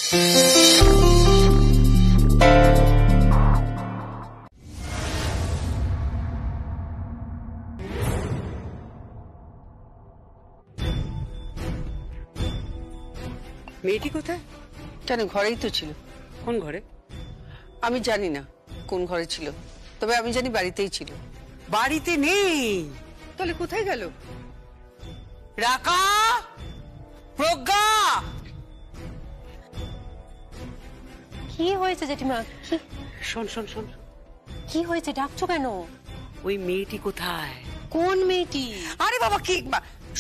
মেয়েটি কোথায়? কেন, ঘরেই তো ছিল। কোন ঘরে? আমি জানি না কোন ঘরে ছিল, তবে আমি জানি বাড়িতেই ছিল। বাড়িতে নেই। তাহলে কোথায় গেল? রাকা, প্রজ্ঞা। কি হয়েছে জেঠিমা? শোন শোন শোন, কি হয়েছে? ডাকছো কেন? ওই মেয়েটি কোথায়? কোন মেয়েটি? আরে বাবা, কি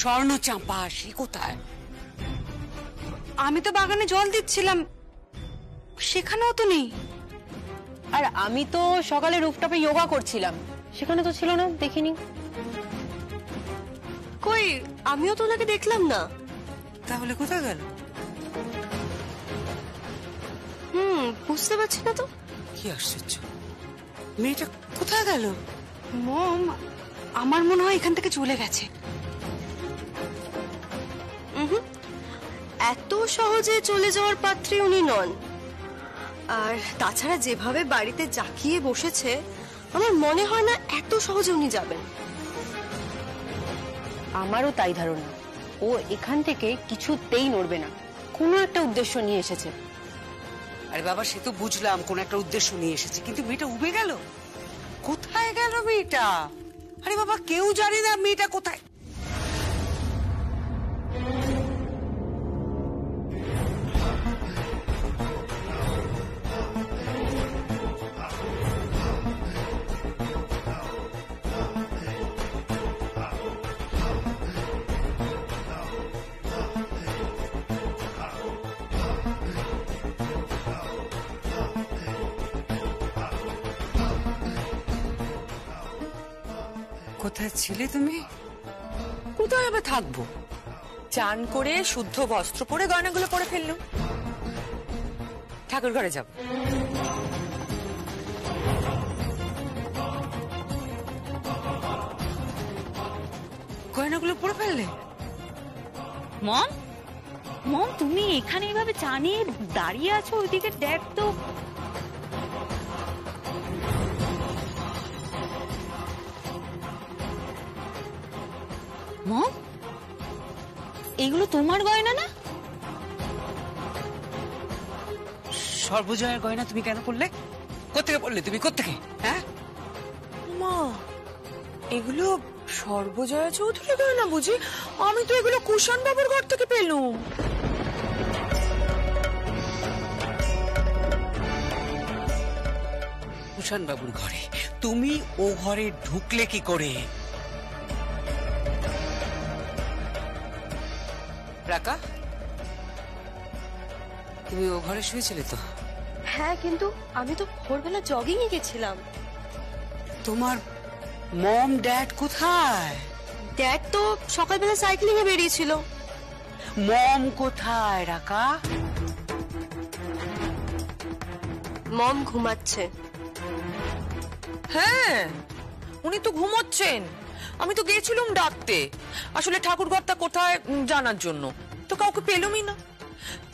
স্বর্ণ চাঁপা, সে কোথায়? আমি তো বাগানে জল দিচ্ছিলাম, সেখানেও তো নেই। আর আমি তো সকালে রুফটপে যোগা করছিলাম, সেখানে তো ছিল না, দেখিনি। কই, আমিও তো ওনাকে দেখলাম না। তাহলে কোথায় গেল? বুঝতে পারছি না তো। কি আশ্চর্য, মেয়েটা কোথায় গেল? মম, আমার মনে হয় এখান থেকে চলে গেছে। এত সহজে চলে যাওয়ার পাত্রী উনি নন। আর তাছাড়া যেভাবে বাড়িতে জাকিয়ে বসেছে, আমার মনে হয় না এত সহজে উনি যাবেন। আমারও তাই ধারণা। ও এখান থেকে কিছুতেই নড়বে না, কোনো একটা উদ্দেশ্য নিয়ে এসেছে। আরে বাবা, সে তো বুঝলাম কোন একটা উদ্দেশ্য নিয়ে এসেছে, কিন্তু মেয়েটা উবে গেল। কোথায় গেল মেয়েটা? আরে বাবা, কেউ জানে না মেয়েটা কোথায়। কোথায় ছিলে তুমি? কোথায় আবার থাকবো? চান করে শুদ্ধ বস্ত্র পরে গয়নাগুলো পরে ফেললুম, ঠাকুর ঘরে যাব। গয়নাগুলো পরে ফেললে? মম, মম, তুমি এখানে এইভাবে চা নিয়ে দাঁড়িয়ে আছো, ওইদিকে দেখ তো। মম, এগুলো তোমার গয়না না? সর্বজয়ের গয়না তুমি কেন পড়লে? কোত্থেকে পড়লে তুমি, কোত্থেকে? হ্যাঁ মা, এগুলো সর্বজয়া চৌধুরী গয়না বুঝি? আমি তো এগুলো কুষাণ বাবুর ঘর থেকে পেলুম। কুষাণ বাবুর ঘরে? তুমি ও ঘরে ঢুকলে কি করে? রাকা, তুমি ও ঘরে শুয়েছিলে তো? হ্যাঁ, কিন্তু আমি তো ভোরবেলা জগিং এ গেছিলাম। তোমার মম ড্যাড কোথায়? ড্যাড তো সকালবেলা সাইক্লিং এ বেরিয়েছিল। মম কোথায় রাকা? মম ঘুমাচ্ছে। হ্যাঁ, উনি তো ঘুমোচ্ছেন। আমি তো গেছিলাম ডাকতে, আসলে ঠাকুরঘরটা কোথায় জানার জন্য। তো কাউকে পেলুমই না।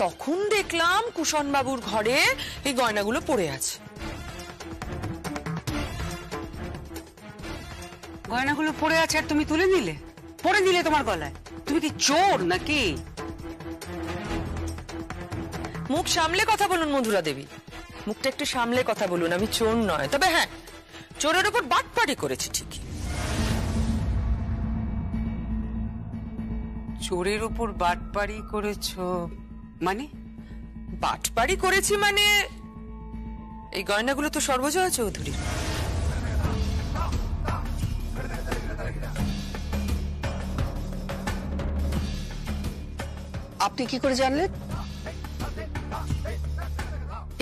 তখন দেখলাম কুষাণ বাবুর ঘরে এই গয়নাগুলো পড়ে আছে। গয়নাগুলো পড়ে আছে আর তুমি তুলে নিলে, পরে দিলে তোমার গলায়? তুমি কি চোর নাকি? মুখ সামলে কথা বলুন মধুরা দেবী, মুখটা একটু সামলে কথা বলুন। আমি চোর নয়, তবে হ্যাঁ, চোরের উপর বাটপাড়ি করেছি ঠিকই। চোরের উপর বাটপাড়ি করেছো মানে? বাটপাড়ি করেছি মানে এই গয়নাগুলো তো সর্বজয়া চৌধুরীর। আপনি কি করে জানলেন?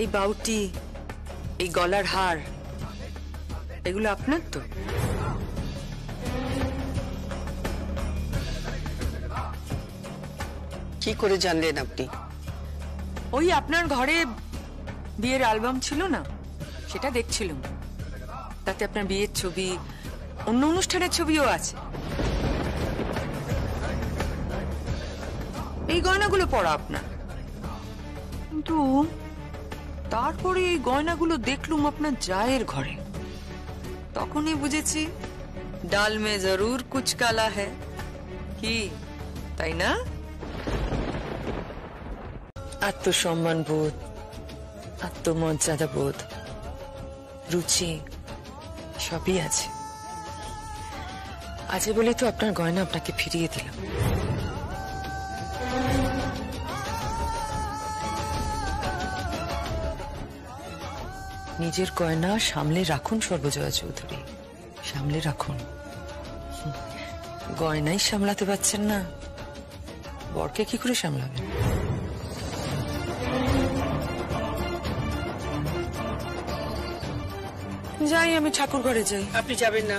এই বাউটি, এই গলার হার, এগুলো আপনার তো? কি করে জানলেন আপনি? ওই আপনার ঘরে বিয়ের অ্যালবাম ছিল না, সেটা দেখছিলাম। তাতে আপনার বিয়ের ছবি, অন্য অনুষ্ঠানের ছবিও আছে। এই গয়নাগুলো পরা আপনার। কিন্তু তারপরে এই গয়নাগুলো দেখলুম আপনার জায়ের ঘরে, তখনই বুঝেছি ডাল মে জরুর কুছ কালা হ্যায়। কি তাই না? আত্মসম্মান বোধ, আত্মমর্যাদা বোধ, রুচি সবই আছে। আছে বলে তো আপনার গয়না আপনাকে ফিরিয়ে দিলাম। নিজের গয়না সামলে রাখুন সর্বজয়া চৌধুরী, সামলে রাখুন। গয়নাই সামলাতে পারছেন না, বরকে কি করে সামলাবেন? যাই, আমি ঠাকুর ঘরে যাই। আপনি যাবেন না।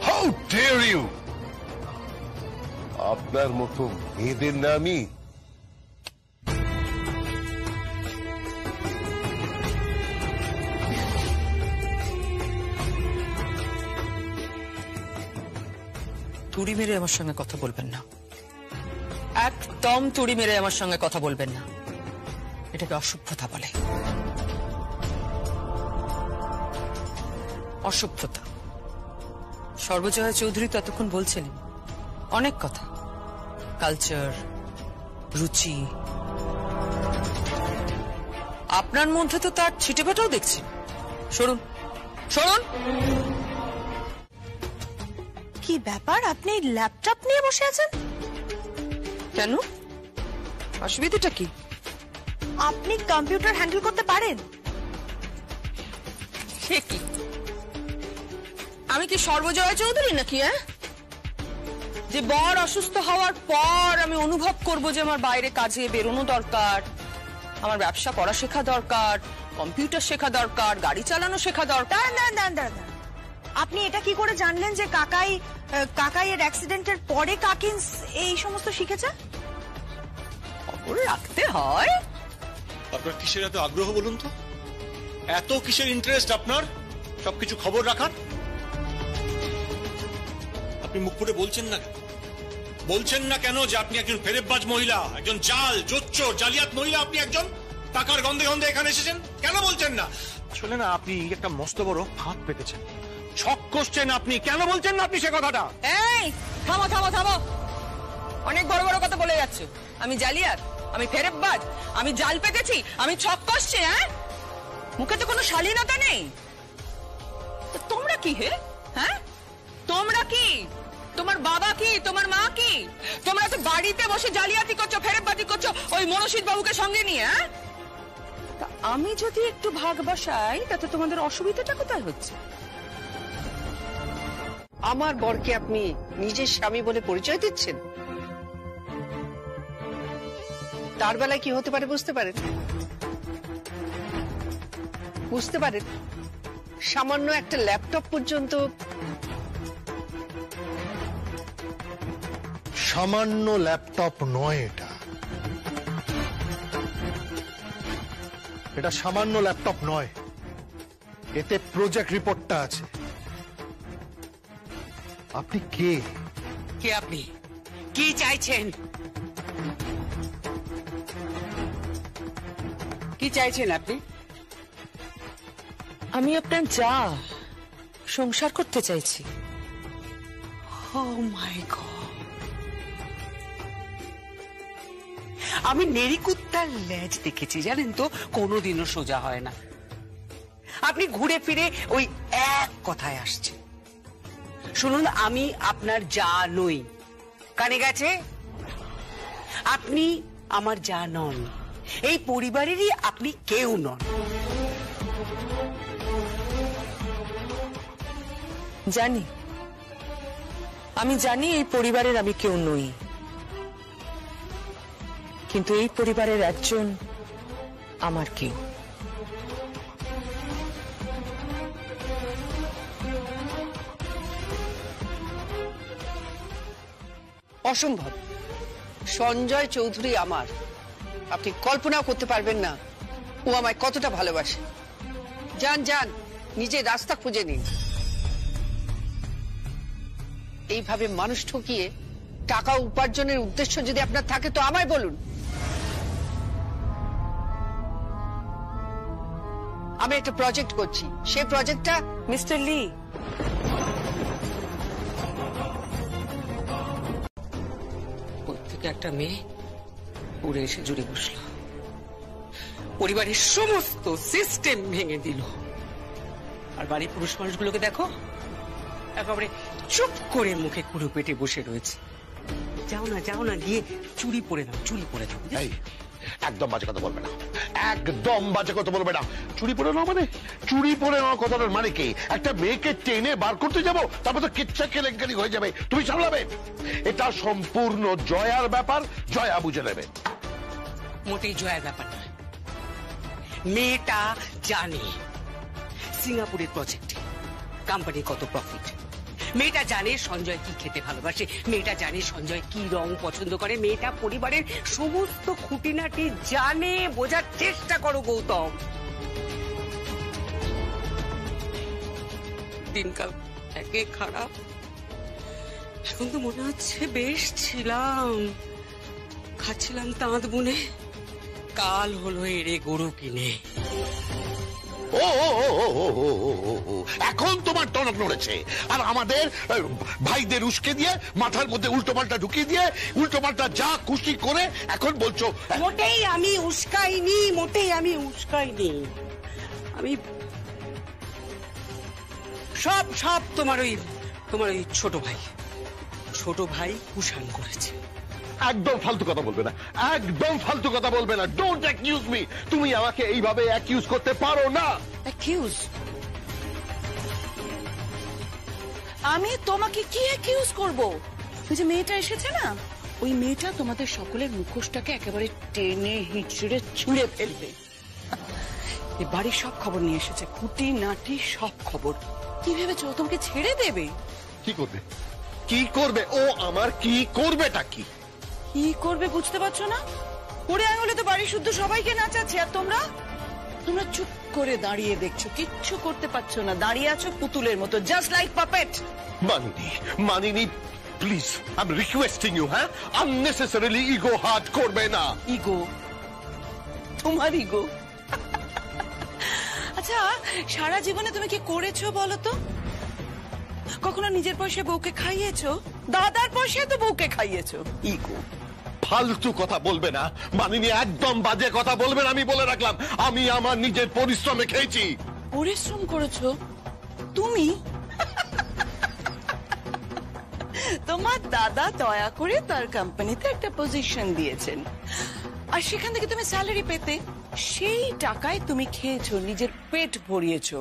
How dare you! আপনার মতো মেয়েদের না আমি তুড়ি মেরে আমার সঙ্গে কথা বলবেন না, একদম তুড়ি মেরে আমার সঙ্গে কথা বলবেন না। এটাকে অসভ্যতা বলে, অসভ্যতা। সর্বজয়া চৌধুরী ততক্ষণ বলছিলেন অনেক কথা, কালচার, রুচি। আপনার মধ্যে তো তার ছিটেফাটাও দেখছি। সরুন, সরুন। কি ব্যাপার, আপনি ল্যাপটপ নিয়ে বসে আছেন কেন? অসুবিধাটা কি? আপনি কম্পিউটার হ্যান্ডেল করতে পারেন? সে কি, আমি কি সর্বজয়া চৌধুরী নাকি? যে বর অসুস্থ হওয়ার পর আমি অনুভব করব যে আমার বাইরে কাজে বেরোনো দরকার, আমার ব্যবসা করা শেখা দরকার, কম্পিউটার শেখা দরকার, গাড়ি চালানো শেখা দরকার। না, আপনি এটা কি করে জানলেন যে কাকাই এর অ্যাক্সিডেন্টের পরে কাকিন এই সমস্ত শিখেছে? খবর রাখতে হয়। আপনার কিসের এত আগ্রহ বলুন তো? এত কিসের ইন্টারেস্ট আপনার সবকিছু খবর রাখার? আপনি মুখ ফুটে বলছেন না কেন? বলছেন না কেন যে আপনি একজন ফেরেববাজ মহিলা, একজন জাল, জোচ্চোর, জালিয়াত মহিলা? আপনি একজন টাকার গন্ধে গন্ধে এখানে এসেছেন, কেন বলছেন না? আসলে না, আপনি একটা মস্ত বড় ফাঁদ পেতেছেন, ছক কষছেন আপনি। কেন বলছেন না আপনি সে কথাটা? এই থামো থামো থামো, অনেক বড় বড় কথা বলে যাচ্ছে। আমি জালিয়াত, আমি ফেরেববাজ, আমি জাল পেতেছি, আমি ছক কষছি? মুখে তো কোনো শালীনতা নেই। তোমরা কি? হ্যাঁ, তোমরা কি? তোমার বাবা কি? তোমার মা কি? তোমরা তো বাড়িতে বসে জালিয়াতি করছো, ফেরেববাজি করছো ওই মনসিদ বাবুকে সঙ্গে নিয়ে। আমি যদি একটু ভাগ বসাই তাতে তোমাদের অসুবিধাটা কোথায় হচ্ছে? আমার বরকে আপনি নিজের স্বামী বলে পরিচয় দিচ্ছেন, তার বেলায় কি হতে পারে বুঝতে পারেন? বুঝতে পারেন সামান্য একটা ল্যাপটপ পর্যন্ত। সামান্য ল্যাপটপ নয়, এটা সামান্য ল্যাপটপ নয়, এতে প্রজেক্ট রিপোর্টটা আছে। আপনি কে? কে আপনি? কি চাইছেন? কি চাইছেন আপনি? আমি আপনার যা, সংসার করতে চাইছি। Oh my God! আমি নেড়িকুত্তার লেজ দেখেছি জানেন তো, কোনোদিনও সোজা হয় না। আপনি ঘুরে ফিরে ওই এক কথায় আসছে। শুনুন, আমি আপনার যা নই, কানে গেছে? আপনি আমার যা নন, এই পরিবারেরই আপনি কেউ নন। জানি, আমি জানি এই পরিবারের আমি কেউ নই, কিন্তু এই পরিবারের একজন আমার কেউ। অসম্ভব। সঞ্জয় চৌধুরী আমার, আপনি কল্পনাও করতে পারবেন না ও আমায় কতটা ভালোবাসে। যান যান, নিজের রাস্তা খুঁজে নিন। এইভাবে মানুষ ঠকিয়ে টাকা উপার্জনের উদ্দেশ্য যদি আপনার থাকে তো আমায় বলুন। আমি একটা প্রজেক্ট করছি, সেই প্রজেক্টটা মিস্টার লি, থেকে একটা মেয়ে উড়ে এসে জুড়ে বসলো, পরিবারের সমস্ত সিস্টেম ভেঙে দিল। আর বাড়ির পুরুষ মানুষগুলোকে দেখো, একেবারে চুপ করে মুখে কুড়ো পেটে বসে রয়েছে। যাও না গিয়ে চুরি পরে দাও, চুরি পরে দাও। এই, একদম বাজে কথা বলবে না, একদম বাজে কথা বলবে না। চুরি পরে নাও মানে? চুরি পরে নাও কথাটার মানে কি? একটা মেয়েকে টেনে বার করতে যাবো, তারপর তো কিচ্ছা কেলেঙ্কারি হয়ে যাবে। তুমি সামলাবে? এটা সম্পূর্ণ জয়ার ব্যাপার, জয়া বুঝে নেবে। মোটেই জয়ার ব্যাপার নয়। মেয়েটা জানে সিঙ্গাপুরের প্রজেক্টে কোম্পানির কত প্রফিট। মেয়েটা জানে সঞ্জয় কি খেতে ভালোবাসে, মেয়েটা জানে সঞ্জয় কি রং পছন্দ করে। মেয়েটা পরিবারের সমস্ত খুঁটিনাটি জানে। বোঝার চেষ্টা করো গৌতম। দিনকাল একে খারাপ, এখন তো মনে হচ্ছে বেশ ছিলাম, খাচ্ছিলাম তাঁত বুনে, কাল হলো এড়ে গরু কিনে। ও এখন তোমার টনক নড়েছে, আর আমাদের ভাইদের উস্কে দিয়ে মাথার মধ্যে উল্টো পাল্টা ঢুকিয়ে দিয়ে উল্টো পাল্টা যা খুশি করে এখন বলছো। মোটেই আমি উস্কাইনি, মোটেই আমি উস্কাইনি। আমি সব তোমার ওই ছোট ভাই কুষাণ করেছে। একদম ফালতু কথা বলবে না, একদম ফালতু কথা বলবে না। Don't accuse me. তুমি আমাকে এইভাবে অ্যাকিউজ করতে পারো না। অ্যাকিউজ? আমি তোমাকে কি অ্যাকিউজ করব? ওই যে মেয়েটা এসেছে না, ওই মেয়েটা তোমাদের সকলের মুখোশটাকে একেবারে টেনে হিচড়ে ছুঁড়ে ফেলবে। এই বাড়ির সব খবর নিয়ে এসেছে, খুঁটি নাটি সব খবর। কি ভেবেছো তোমাকে ছেড়ে দেবে? কি করবে? কি করবে ও? আমার কি করবেটা কি? কি করবে বুঝতে পারছো না? ওরে আঙুলে তো বাড়ি শুদ্ধ সবাইকে নাচাচ্ছে, আর তোমরা চুপ করে দাঁড়িয়ে দেখছো, কিচ্ছু করতে পারছো না। দাঁড়িয়ে আছো পুতুলের মতো, just like puppet. Manini please, I am requesting you. হ্যাঁ, আননেসেসারিলি ইগো হার্ট করবে না। ইগো? তোমার ইগো? আচ্ছা, সারা জীবনে তুমি কি করেছো বলো তো? কখনো নিজের পয়সায় বউকে খাইয়েছো? দাদার পয়সায় তো বউকে খাইয়েছো। ইগো? ফালতু কথা বলবে না মানিনি, একদম বাজে কথা বলবে না। আমি বলে রাখলাম, আমি আমার নিজের পরিশ্রমে খেয়েছি। পরিশ্রম করেছো তুমি? তোমার দাদা দয়া করে তার কোম্পানিতে একটা পজিশন দিয়েছেন, আর সেখান থেকে তুমি স্যালারি পেতে। সেই টাকায় তুমি খেয়েছো, নিজের পেট ভরিয়েছো।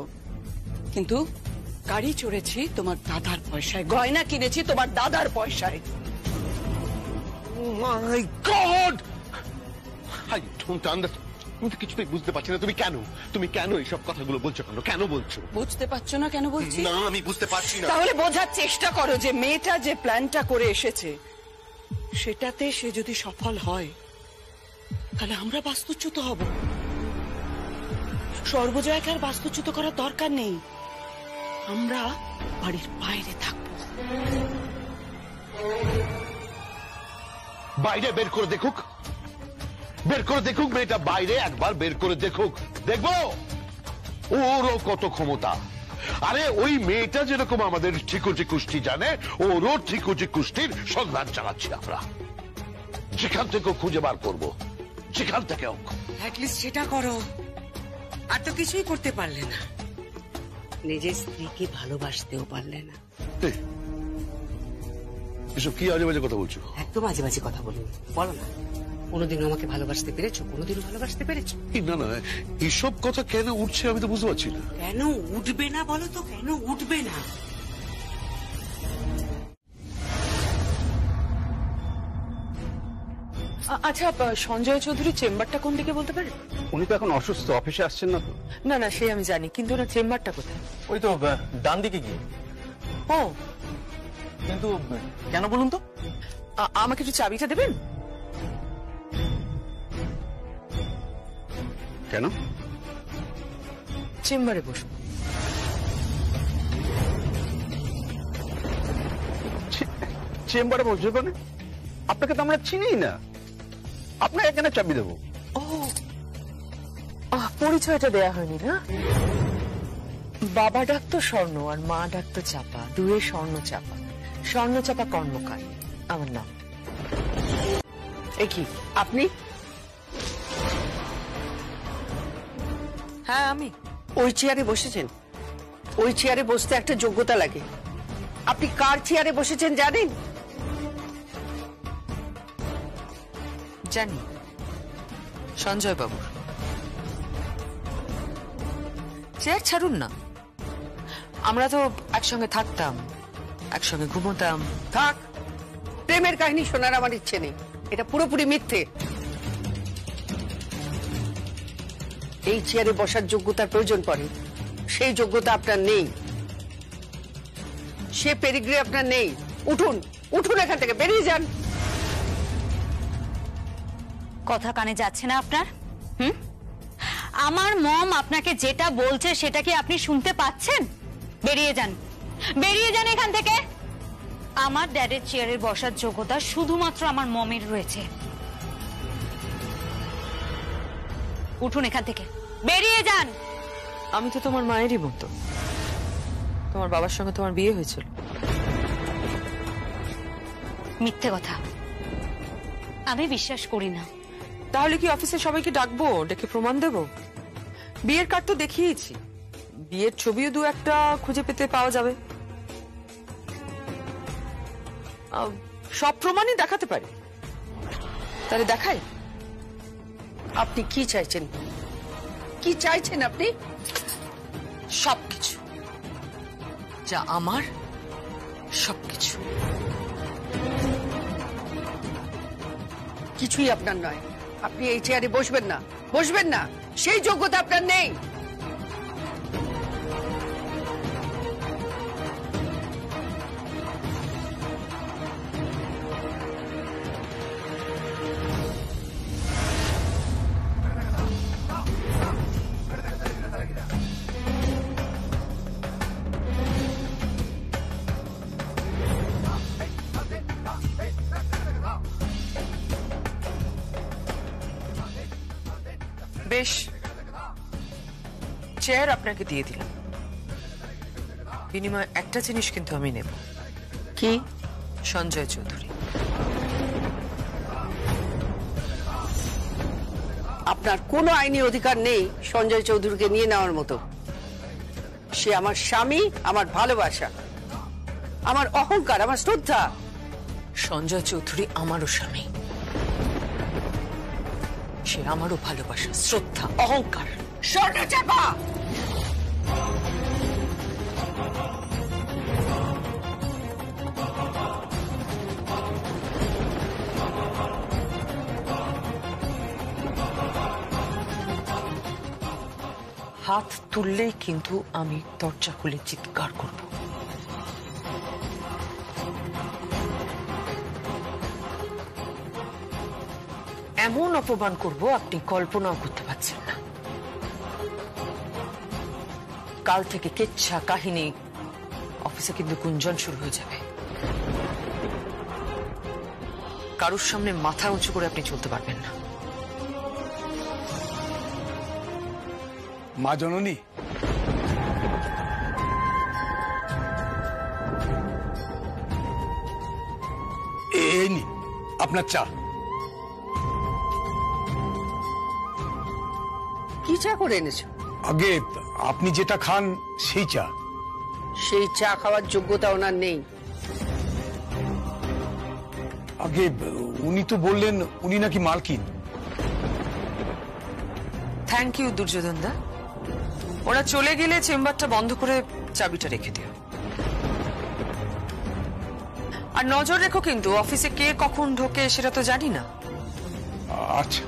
কিন্তু গাড়ি চড়েছি তোমার দাদার পয়সায়, গয়না কিনেছি তোমার দাদার পয়সায়। মাই গড, আই ডোন্ট আন্ডারস্ট্যান্ড। আমি তো কিছুতেই বুঝতে পারছি না তুমি কেন এইসব কথাগুলো বলছো? কেন বলছো? বুঝতে পারছো না কেন বলছি? না, আমি বুঝতে পারছি না। তাহলে বোঝার চেষ্টা করো যে মেয়েটা যে প্ল্যানটা করে এসেছে সেটাতে সে যদি সফল হয় তাহলে আমরা বাস্তুচ্যুত হব। সর্বজয়াকে আর বাস্তুচ্যুত করার দরকার নেই, আমরা বাড়ির বাইরে থাকবো। বাইরে বের করে দেখুক, মেয়েটা বাইরে একবার বের করে দেখুক, দেখবো ওরও কত ক্ষমতা। আরে ওই মেয়েটা যেরকম আমাদের ঠিকুজি কুষ্টি জানে, ওরও ঠিকুজি কুষ্টির সন্ধান চালাচ্ছি আমরা। যেখান থেকে খুঁজে বার করবো, যেখান থেকে হোক। অ্যাটলিস্ট সেটা করো। আর তো কিছুই করতে পারলে না, নিজের স্ত্রীকে ভালোবাসতেও পারলে না। এসব কি আজে বাজে কথা বলছো? একদম আজে বাজে কথা বলিনি, বলো না। কোনোদিনও আমাকে ভালোবাসতে পেরেছো? কোনোদিনও ভালোবাসতে পেরেছো? না, এসব কথা কেন উঠছে আমি তো বুঝতে পারছি না। কেন উঠবে না বলো তো, কেন উঠবে না? আচ্ছা, সঞ্জয় চৌধুরী চেম্বারটা কোন দিকে বলতে পারেন? উনি তো এখন অসুস্থ, অফিসে আসছেন না তো। না সে আমি জানি, কিন্তু ওনার চেম্বারটা কোথায়? ওই তো ডান দিকে গিয়ে। ও কিন্তু কেন বলুন তো? আমাকে একটু চাবিটা দেবেন? কেন? চেম্বারে বসুন। চেম্বারে বসবে মানে? আপনাকে তো আমরা চিনি না, আপনাকে এখানে চাবি দেবো? ও, পরিচয়টা দেয়া হয়নি না? বাবা ডাকতো স্বর্ণ আর মা ডাকতো চাপা, দুয়ে স্বর্ণ চাপা। স্বর্ণ চাপা কর্মকার আমার নাম। এ কি আপনি? হ্যাঁ আমি। ওই চেয়ারে বসেছেন? ওই চেয়ারে বসতে একটা যোগ্যতা লাগে। আপনি কার চেয়ারে বসেছেন জানেন? জানি, সঞ্জয় বাবুর। চেয়ার ছাড়ুন না, আমরা তো একসঙ্গে থাকতাম, একসঙ্গে ঘুমোতাম। থাক, প্রেমের কাহিনী শোনার আমার ইচ্ছে নেই, এটা পুরোপুরি মিথ্যে। এই চেয়ারে বসার যোগ্যতার প্রয়োজন পড়ে, সেই যোগ্যতা আপনার নেই, সে পেডিগ্রি আপনার নেই। উঠুন, উঠুন এখান থেকে, বেরিয়ে যান। কথা কানে যাচ্ছে না আপনার? আমার মম আপনাকে যেটা বলছে সেটা কি আপনি শুনতে পাচ্ছেন? বেরিয়ে যান, বেরিয়ে যান এখান থেকে। আমার ড্যাডের চেয়ারে বসার যোগ্যতা শুধুমাত্র আমার মমের রয়েছে। উঠুন এখান থেকে, বেরিয়ে যান। আমি তো তোমার মায়েরই মতো, তোমার বাবার সঙ্গে তোমার বিয়ে হয়েছিল। মিথ্যে কথা, আমি বিশ্বাস করি না। তাহলে কি অফিসে সবাইকে ডাকবো, ডেকে প্রমাণ দেব? বিয়ের কার্ড তো দেখিয়েছি, বিয়ের ছবিও দু একটা খুঁজে পেতে পাওয়া যাবে। সব প্রমাণই দেখাতে পারি, তাহলে দেখাই। আপনি কি চাইছেন? কি চাইছেন আপনি? সবকিছু যা আমার, সবকিছু। কিছুই আপনার নয়। আপনি এই চেয়ারে বসবেন না, বসবেন না, সেই যোগ্যতা আপনার নেই। বেশ, চেয়ার আপনাকে দিয়ে দিলাম, বিনিময়ে একটা জিনিস কিন্তু আমি নেব। কি? সঞ্জয় চৌধুরী। আপনার কোনো আইনি অধিকার নেই সঞ্জয় চৌধুরীকে নিয়ে নেওয়ার মতো। সে আমার স্বামী, আমার ভালোবাসা, আমার অহংকার, আমার শ্রদ্ধা। সঞ্জয় চৌধুরী আমারও স্বামী, সে আমারও ভালোবাসা, শ্রদ্ধা, অহংকার। স্বর্ণচাপা! হাত তুললেই কিন্তু আমি দরজা খুলে চিৎকার করব। এমন অপমান করব আপনি কল্পনাও করতে পারছেন না। কাল থেকে কেচ্ছা কাহিনী, অফিসে কিন্তু গুঞ্জন শুরু হয়ে যাবে। কারোর সামনে মাথা উঁচু করে আপনি চলতে পারবেন না। মা জননী, এই নিন আপনার চা। কি চা করে এনেছো? আগে আপনি যেটা খান সেই চা। সেই চা খাওয়ার যোগ্যতা ওনার নেই। আগে উনি তো বললেন উনি নাকি মালকিন। থ্যাংক ইউ দুর্যোধন দা, ওরা চলে গেলে চেম্বারটা বন্ধ করে চাবিটা রেখে দিও। আর নজর রেখো কিন্তু, অফিসে কে কখন ঢোকে সেটা তো জানি না। আচ্ছা।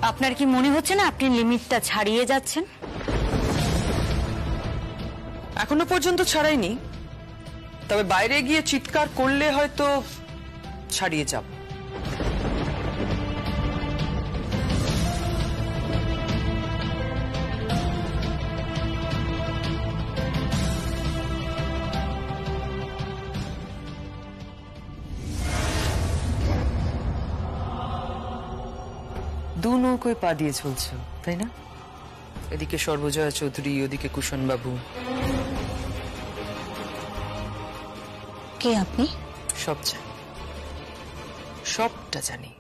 আপনার কি মনে হচ্ছে না আপনি লিমিটটা ছাড়িয়ে যাচ্ছেন? এখনো পর্যন্ত ছাড়াইনি, তবে বাইরে গিয়ে চিৎকার করলে হয়তো ছাড়িয়ে যাব। দু নৌকোয় পা দিয়ে চলছ, তাই না? এদিকে সর্বজয়া চৌধুরী, ওদিকে কুশন বাবু। কে আপনি? সব জানি, সবটা জানি।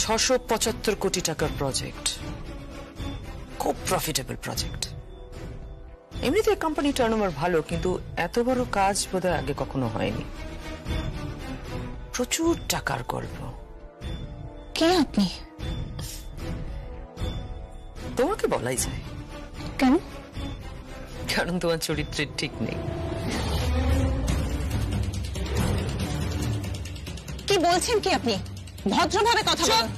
675 কোটি টাকার প্রজেক্ট, খুব প্রফিটেবল প্রজেক্ট। এমনিতে কোম্পানি টার্নওভার ভালো, কিন্তু এত বড় কাজ বোধহয় আগে কখনো হয়নি। প্রচুর টাকার গল্প। কে আপনি? তোমাকে বলাই যায়। কেন? কারণ তোমার চরিত্রের ঠিক নেই। কি বলছেন কি আপনি? ভদ্রভাবে কথা বলুন।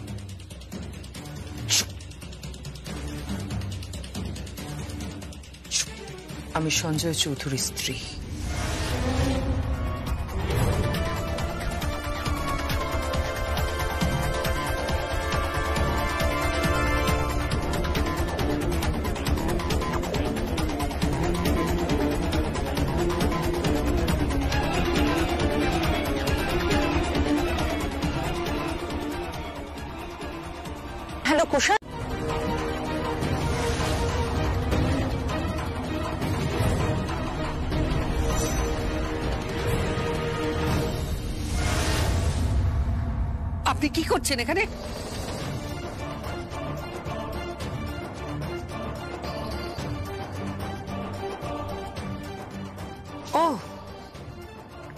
আমি সঞ্জয় চৌধুরীর স্ত্রী। Hello cushion. আপনি কি করছেন এখানে? ও,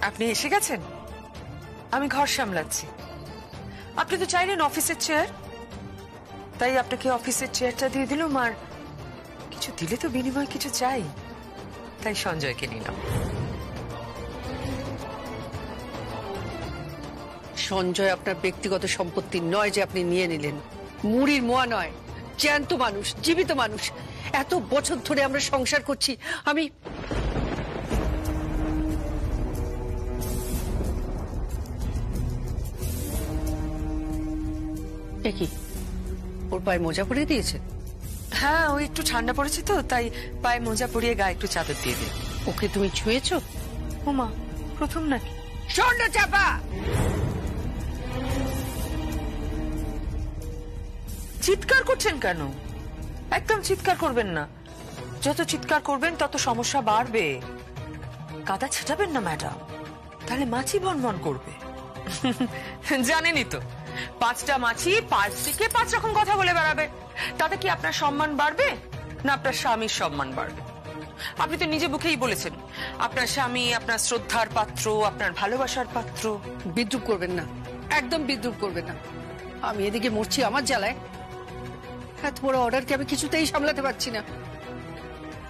আপনি এসে গেছেন? আমি ঘর সামলাচ্ছি। আপনি তো চাইলেন অফিসের চেয়ার, তাই আপনাকে অফিসের চেয়ারটা দিয়ে দিলাম। আর কিছু দিলে তো বিনিময় কিছু চাই, তাই সঞ্জয়কে নিলাম। সঞ্জয় আপনার ব্যক্তিগত সম্পত্তি নয় যে আপনি নিয়ে নিলেন। মুড়ির মোয়া নয়, জ্যান্ত মানুষ, জীবিত মানুষ। এত বছর ধরে আমরা সংসার করছি। আমি কি ওর পায়ে মোজা পরিয়ে দিয়েছে? হ্যাঁ, ওই একটু ঠান্ডা পড়েছে তো, তাই পায়ে মোজা পরিয়ে গায়ে একটু চাদর দিয়ে দিই। ওকে তুমি ছুঁয়েছো? ওমা, প্রথম নাকি? স্বর্ণ চাপা! চিৎকার করছেন কেন? একদম চিৎকার করবেন না। যত চিৎকার করবেন তত সমস্যা বাড়বে। কাদা ছেটাবেন না ম্যাডাম, তাহলে মাছি বনবন করবে। জানেনই তো, 5টা মাছি 5 দিকে 5 রকম কথা বলে বেড়াবে। তাতে কি আপনার সম্মান বাড়বে না আপনার স্বামীর সম্মান বাড়বে? আপনি তো নিজে মুখেই বলেছেন আপনার স্বামী আপনার শ্রদ্ধার পাত্র, আপনার ভালোবাসার পাত্র। বিদ্রুপ করবেন না, একদম বিদ্রুপ করবেন না। আমি এদিকে মরছি আমার জ্বালায়। এত বড় অর্ডারকে আমি কিছুতেই সামলাতে পারছি না।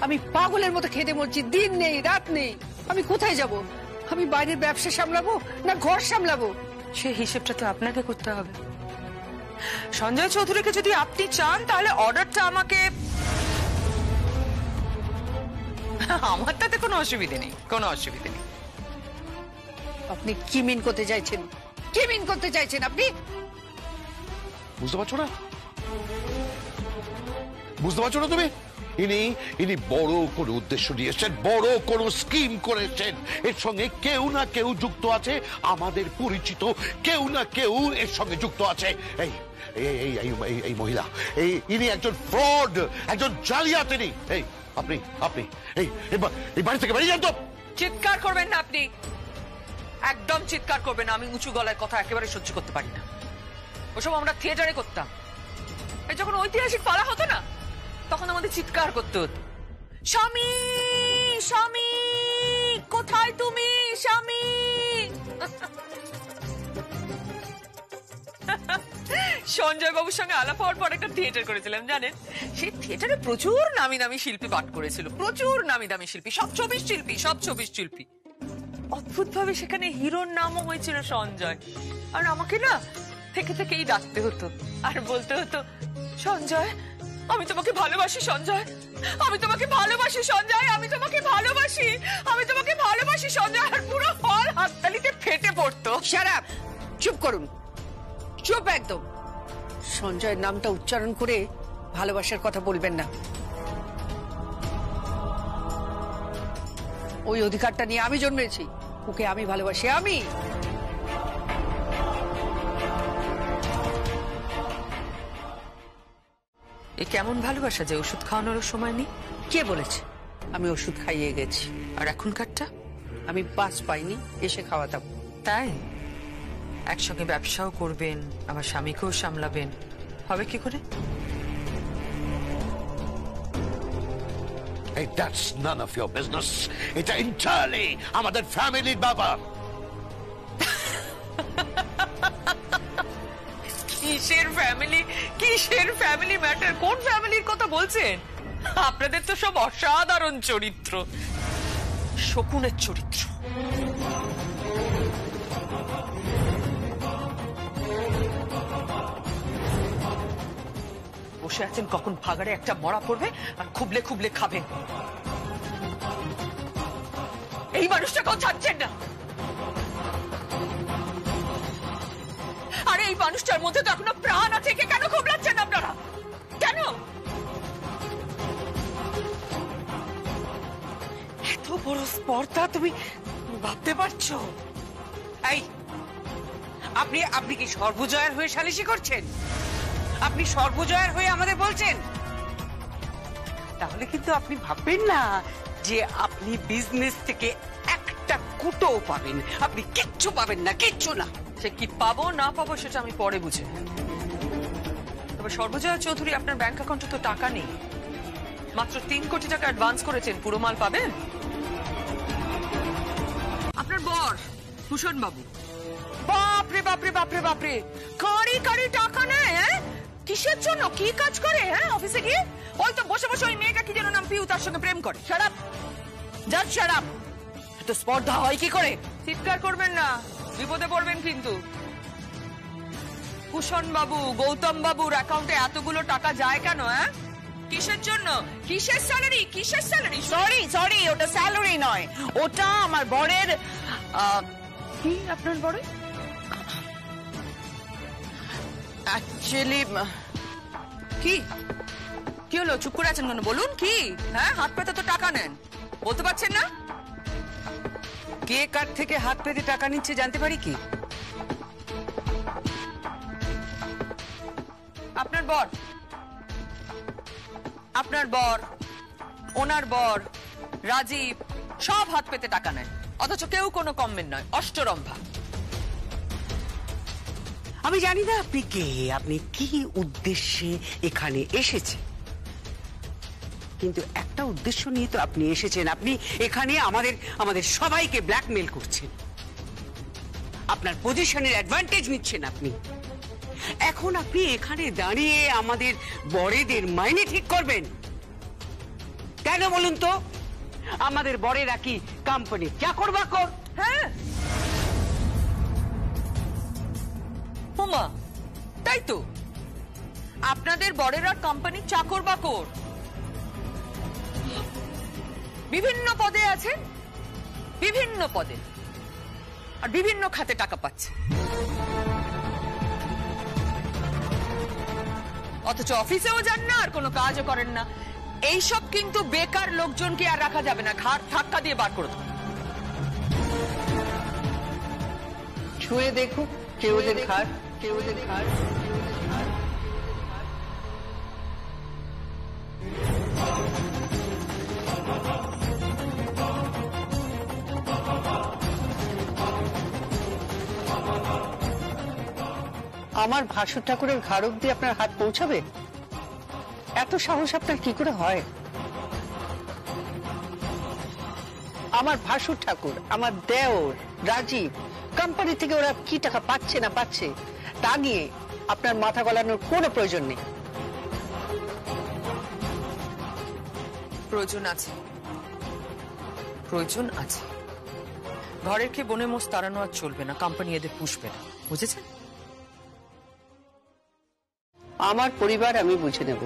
আমি পাগলের মতো খেতে মরছি, দিন নেই রাত নেই। আমি কোথায় যাব? আমি বাইরের ব্যবসা সামলাবো না ঘর সামলাবো? সেই হিসেবটা তো আপনাকে করতে হবে। সঞ্জয় চৌধুরীকে যদি আপনি চান তাহলে অর্ডারটা আমাকে। আমার তাতে কোনো অসুবিধে নেই, কোনো অসুবিধে নেই। আপনি কি মিন করতে চাইছেন? কি মিন করতে চাইছেন আপনি? বুঝতে পারছো না? বুঝতে পারছো না তুমি? ইনি বড় কোনো উদ্দেশ্য নিয়ে এসেছেন, বড় কোনো স্কিম করেছেন। এর সঙ্গে কেউ না কেউ যুক্ত আছে, আমাদের পরিচিত কেউ না কেউ এর সঙ্গে যুক্ত আছে। এই মহিলা, ইনি একজন ফ্রড, একজন জালিয়াতিনী। আপনি এই বাড়ি থেকে বেরিয়ে যান তো। চিৎকার করবেন না আপনি, একদম চিৎকার করবেন না। আমি উঁচু গলায় কথা একেবারে সহ্য করতে পারি না। ওসব আমরা থিয়েটারে করতাম। এই যখন ঐতিহাসিক পালা হতো না, তখন আমাদের চিৎকার করতে হতো, স্বামী স্বামী কোথায় তুমি স্বামী। সঞ্জয় বাবুর সঙ্গে আলাপ হওয়ার পর একটা থিয়েটার করেছিলাম, জানেন? সেই থিয়েটারে প্রচুর নামি দামি শিল্পী পাঠ করেছিল, প্রচুর নামি দামি শিল্পী, সব ছবির শিল্পী। অদ্ভুত ভাবে সেখানে হিরোর নামও হয়েছিল সঞ্জয়। আর আমাকে না থেকে থেকেই ডাকতে হতো আর বলতে হতো, সঞ্জয় আমি তোমাকে ভালোবাসি, সঞ্জয় আমি তোমাকে ভালোবাসি, সঞ্জয় আমি তোমাকে ভালোবাসি, আমি তোমাকে ভালোবাসি সঞ্জয়। আর পুরো হল হাততালিতে ফেটে পড়তো। শাট আপ, চুপ করুন, চুপ একদম। সঞ্জয়ের নামটা উচ্চারণ করে ভালোবাসার কথা বলবেন না। ওই অধিকারটা নিয়ে আমি জন্মেছি, ওকে আমি ভালোবাসি, আমি। এ কেমন ভালোবাসা যে ওষুধ খাওয়ানোর সময় নেই? কে বলেছে আমি ওষুধ খাইয়ে গেছি? আর এখনকারটা? আমি বাস পাইনি, এসে খাওয়াতাম। তাই একসঙ্গে ব্যবসাও করবেন, আবার স্বামীকেও সামলাবেন, হবে কি করে? Hey, that's none of your business. এটা entirely আমাদের ফ্যামিলির ব্যাপার। কিসের ফ্যামিলি, কিসের ফ্যামিলি ম্যাটার? কোন ফ্যামিলির কথা বলছেন? আপনাদের তো সব অসাধারণ চরিত্র, শকুনের চরিত্র। বসে আছেন কখন ভাগাড়ে একটা মরা পড়বে আর খুবলে খুবলে খাবেন। এই মানুষটাকেও ছাড়ছেন না। আরে এই মানুষটার মধ্যে তো এখনো প্রাণ আছে, কেন খুবলাচ্ছেন আপনারা? কেন এত বড় স্পর্ধা তুমি ভাবতে পারছো? এই আপনি আপনি কি সর্বজয়ের হয়ে সালিশি করছেন? আপনি সর্বজয়ের হয়ে আমাদের বলছেন? তাহলে কিন্তু আপনি ভাববেন না যে আপনি বিজনেস থেকে একটা কুটোও পাবেন। আপনি কিচ্ছু পাবেন না, কিচ্ছু না। সে কি পাবো না পাবো সেটা আমি পরে বুঝে। তবে সর্বজয় চৌধুরী, আপনার ব্যাংক অ্যাকাউন্টে তো টাকা নেই, মাত্র 3 কোটি টাকা অ্যাডভান্স করেছেন, পুরো মাল পাবেন। আপনার বর ভূষণ বাবু, বাপরে বাপরে বাপরে বাপরে, কারি কারি টাকা নেয়। কিসের জন্য, কি কাজ করে? অফিসে গিয়ে ওই তো বসে বসে ওই মেয়েটা কি যেন নাম, পিউ, তার সঙ্গে প্রেম করে। Shut up, just shut up. এত স্পর্ধা হয় কি করে? চিৎকার করবেন না, বিপদে পড়বেন কিন্তু। ভূষণ বাবু, গৌতম বাবুর অ্যাকাউন্টে এতগুলো টাকা যায় কেন? কিসের জন্য? কিসের স্যালারি, কিসের স্যালারি? সরি সরি, ওটা স্যালারি নয়, ওটা আমার বরের। কি আপনার বড়? অ্যাকচুয়ালি কি কি হলো? চুপ করে আছেন কেন? বলুন কি। হাত পাতে তো টাকা নেন, বলতে পারছেন না? কে কার থেকে হাত পেতে টাকা নিচ্ছে জানতে পারি কি? আপনার বর, আপনার বর, ওনার বর রাজীব সব হাত পেতে টাকা নেন, অথচ কেউ কোনো কমেন্ট নয়, অষ্টরম্ভা। আমি জানি না আপনি কে, আপনি কি উদ্দেশ্যে এখানে এসেছেন, কিন্তু একটা উদ্দেশ্য নিয়ে তো আপনি এসেছেন। আপনি এখানে আমাদের সবাইকে ব্ল্যাকমেল করছেন, আপনার পজিশনের অ্যাডভান্টেজ নিচ্ছেন আপনি। এখন আপনি এখানে দাঁড়িয়ে আমাদের বড়েদের মাইনে ঠিক করবেন কেন বলুন তো? আমাদের বড়েরা কি কোম্পানি চাকর বাকর? হোমা, তাই তো, আপনাদের বড়েরা কোম্পানি চাকর বাকর, বিভিন্ন পদে আছে, বিভিন্ন পদে আর বিভিন্ন খাতে টাকা পাচ্ছে, অথচ অফিসেও যান না আর কোনো কাজও করেন না। এইসব কিন্তু বেকার লোকজনকে আর রাখা যাবে না, ঘাট ধাক্কা দিয়ে বার করে দেবো। ছুঁয়ে দেখুক কেউ ওদের ঘাট, কেউ ওদের ঘাট। আমার ভাসুর ঠাকুরের ঘাড় অব্দি আপনার হাত পৌঁছাবে? এত সাহস আপনার কি করে হয়? আমার ভাসুর ঠাকুর, আমার দেওর রাজীব, কোম্পানি থেকে ওরা কি টাকা পাচ্ছে না পাচ্ছে তা নিয়ে আপনার মাথা গলানোর কোনো প্রয়োজন নেই। প্রয়োজন আছে, প্রয়োজন আছে। ঘরের কে বনে মোষ তাড়ানো আর চলবে না, কোম্পানি এদের পুষবে না, বুঝেছেন? আমার পরিবার আমি বুঝে নেব,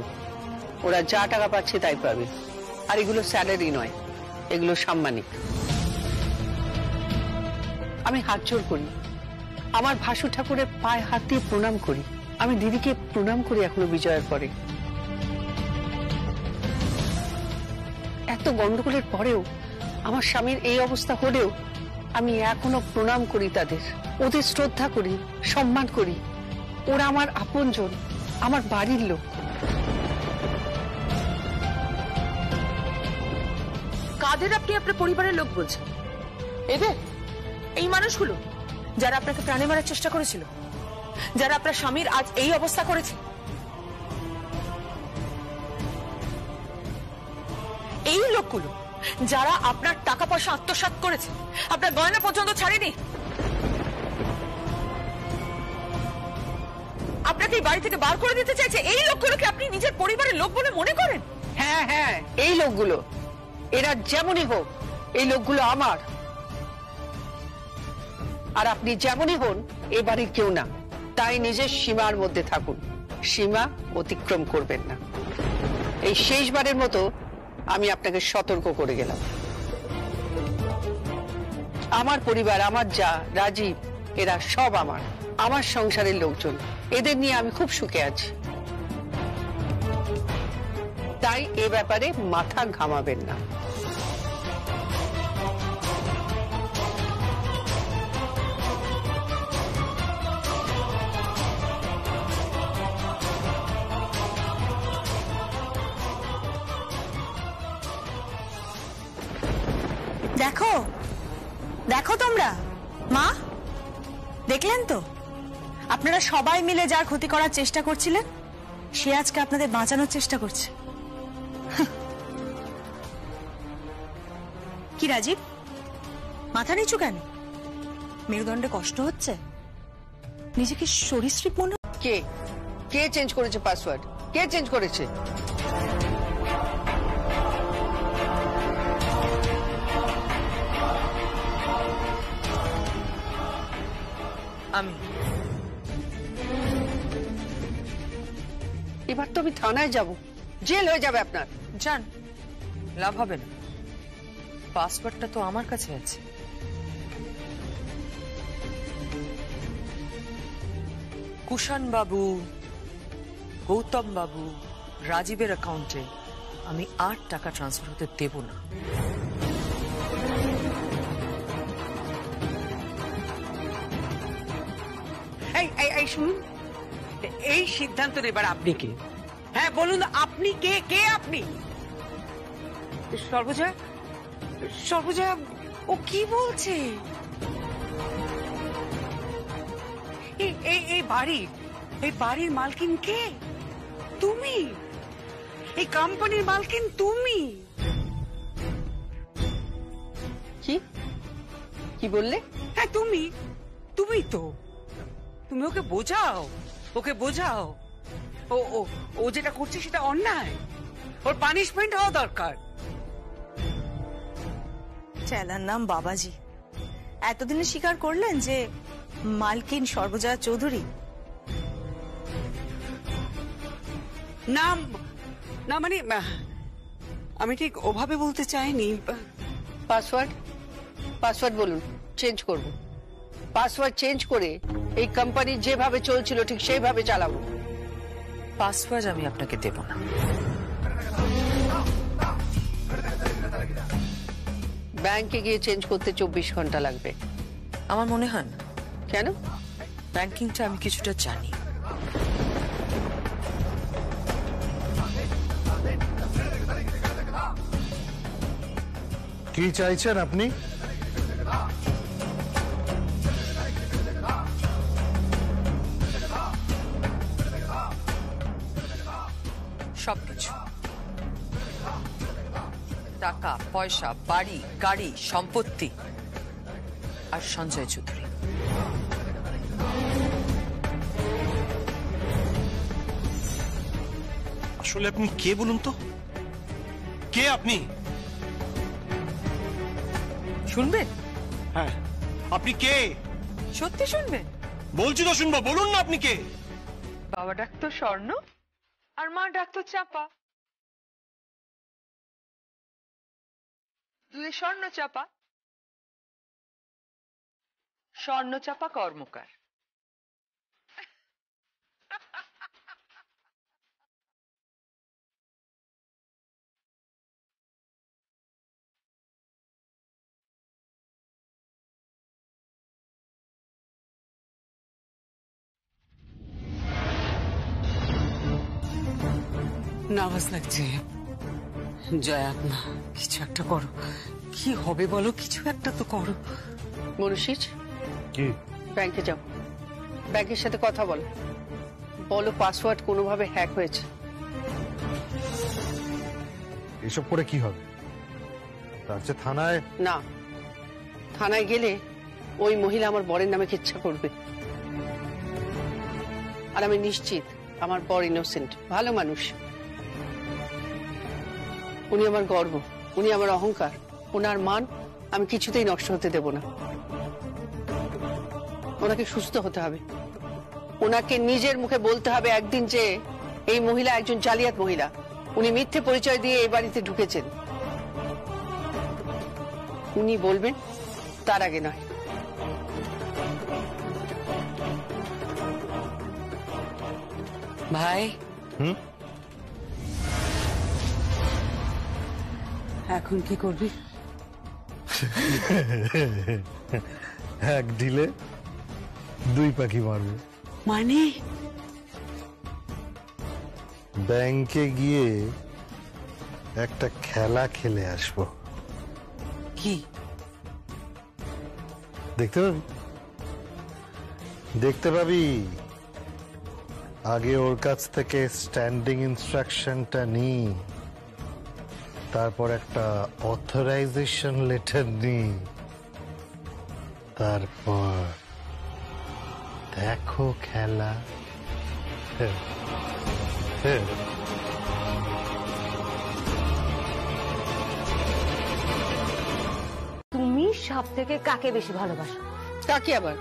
ওরা যা টাকা পাচ্ছে তাই পাবে। আর এগুলো স্যালারি নয়, এগুলো সাম্মানিক। আমি হাত জোড় করি, আমার ভাসুর ঠাকুরের পায়ে হাত দিয়ে প্রণাম করি। আমি দিদিকে প্রণাম করি এখনো বিজয়ের পরে। এত গন্ডগোলের পরেও, আমার স্বামীর এই অবস্থা হলেও আমি এখনো প্রণাম করি তাদের, ওদের শ্রদ্ধা করি, সম্মান করি। ওরা আমার আপনজন, আমার বাড়ির লোক। কাদের আপনি আপনার পরিবারের লোক বলছেন? এদের, এই মানুষগুলো যারা আপনাকে প্রাণে মারার চেষ্টা করেছিল, যারা আপনার স্বামীর আজ এই অবস্থা করেছে, এই লোকগুলো যারা আপনার টাকা পয়সা আত্মসাৎ করেছে, আপনার গয়না পর্যন্ত ছাড়েনি, আপনাকে এই বাড়ি থেকে বার করে দিতে চাইছে, এই লোকগুলোকে আপনি নিজের পরিবারের লোক বলে মনে করেন? হ্যাঁ হ্যাঁ, এই লোকগুলো, এরা যেমনই হোক, এই লোকগুলো আমার। আর আপনি যেমনই হন, এ বাড়ির কেউ না। তাই নিজের সীমার মধ্যে থাকুন, সীমা অতিক্রম করবেন না। এই শেষবারের মতো আমি আপনাকে সতর্ক করে গেলাম। আমার পরিবার, আমার যা, রাজীব, এরা সব আমার সংসারের লোকজন। এদের নিয়ে আমি খুব সুখে আছি। তাই এ ব্যাপারে মাথা ঘামাবেন না। দেখো দেখো তোমরা, মা দেখলেন তো, আপনারা সবাই মিলে যার ক্ষতি করার চেষ্টা করছিলেন, সে আজকে আপনাদের বাঁচানোর চেষ্টা করছে। কি রাজীব, মাথা নিচু কেন? মেরুদণ্ডে কষ্ট হচ্ছে? নিজেকে সরীসৃপ মনে? কে কে চেঞ্জ করেছে পাসওয়ার্ড? কে চেঞ্জ করেছে? আমি। এবার তো আমি থানায় যাব, জেল হয়ে যাবে আপনার। জান, লাভ হবে না, পাসওয়ার্ডটা তো আমার কাছে আছে। কুষাণ বাবু, গৌতম বাবু, রাজীবের অ্যাকাউন্টে আমি আর টাকা ট্রান্সফার হতে দেব না। এই শুনুন, এই সিদ্ধান্ত নেবার আপনি কে? হ্যাঁ বলুন, আপনি কে? কে আপনি? সর্বজয়া, সর্বজয়া, ও কি বলছে? এই বাড়ির মালকিন কে? তুমি? এই কোম্পানির মালকিন তুমি? কি কি বললে? হ্যাঁ তুমি তো। তুমি ওকে বোঝাও, ওকে বোঝাও। ও ও ও যেটা করছে সেটা অন্যায়, ওর পানিশমেন্ট হওয়া দরকার। চেলার নাম বাবাজি, এতদিনে স্বীকার করলেন যে মালকিন সর্বজয়া চৌধুরী? নাম না মানে আমি ঠিক ওভাবে বলতে চাইনি। পাসওয়ার্ড বলুন, চেঞ্জ করব। পাসওয়ার্ড চেঞ্জ করে এই কোম্পানি যেভাবে চলছিল ঠিক সেইভাবে চালাবো। পাসওয়ার্ড আমি আপনাকে দেব না। ব্যাংকে গিয়ে চেঞ্জ করতে 24 ঘন্টা লাগবে। আমার মনে হয় না। কেন? ব্যাংকিংটা আমি কিছুটা জানি। কি চাইছেন আপনি? সবকিছু, টাকা পয়সা, বাড়ি গাড়ি, সম্পত্তি, আর সঞ্জয় চৌধুরী। আসলে আপনি কে বলুন তো? কে আপনি? শুনবেন? হ্যাঁ, আপনি কে? সত্যি শুনবেন? বলছি তো শুনবো, বলুন না আপনি কে? বাবা ডাকতো স্বর্ণ আর মা ডাকতো চাপা। দুই স্বর্ণ চাপা, স্বর্ণ চাপা কর্মকার। নার্ভাস লাগছে। জয়া, না কিছু একটা করো, কি হবে বলো, কিছু একটা তো করো। মনুষিজ, কি ব্যাংকে যাও, ব্যাংকের সাথে কথা বলো, বলো পাসওয়ার্ড কোনোভাবে হ্যাক হয়েছে। এসব করে কি হবে? তার চেয়ে থানায়। না, থানায় গেলে ওই মহিলা আমার বরের নামে কিচ্ছা করবে, আর আমি নিশ্চিত আমার বর ইনোসেন্ট, ভালো মানুষ। উনি আমার গর্ব, উনি আমার অহংকার, ওনার মান আমি কিছুতেই নষ্ট হতে দেব না। ওনাকে সুস্থ হতে হবে, ওনাকে নিজের মুখে বলতে হবে একদিন যে এই মহিলা একজন জালিয়াত মহিলা, উনি মিথ্যে পরিচয় দিয়ে এই বাড়িতে ঢুকেছেন। উনি বলবেন, তার আগে নয়। ভাই, হুম, এখন কি করবি? এক ঢিলে দুই পাখি মারবে। মানে ব্যাংকে গিয়ে একটা খেলা খেলে আসবো। কি? দেখতে পাবি, দেখতে পাবি। আগে ওর কাছ থেকে স্ট্যান্ডিং ইনস্ট্রাকশনটা নি, তারপর একটা অথরাইজেশন লেটার নি, তারপর দেখো খেলা। তুমি সব থেকে কাকে বেশি ভালোবাসো? কাকে আবার?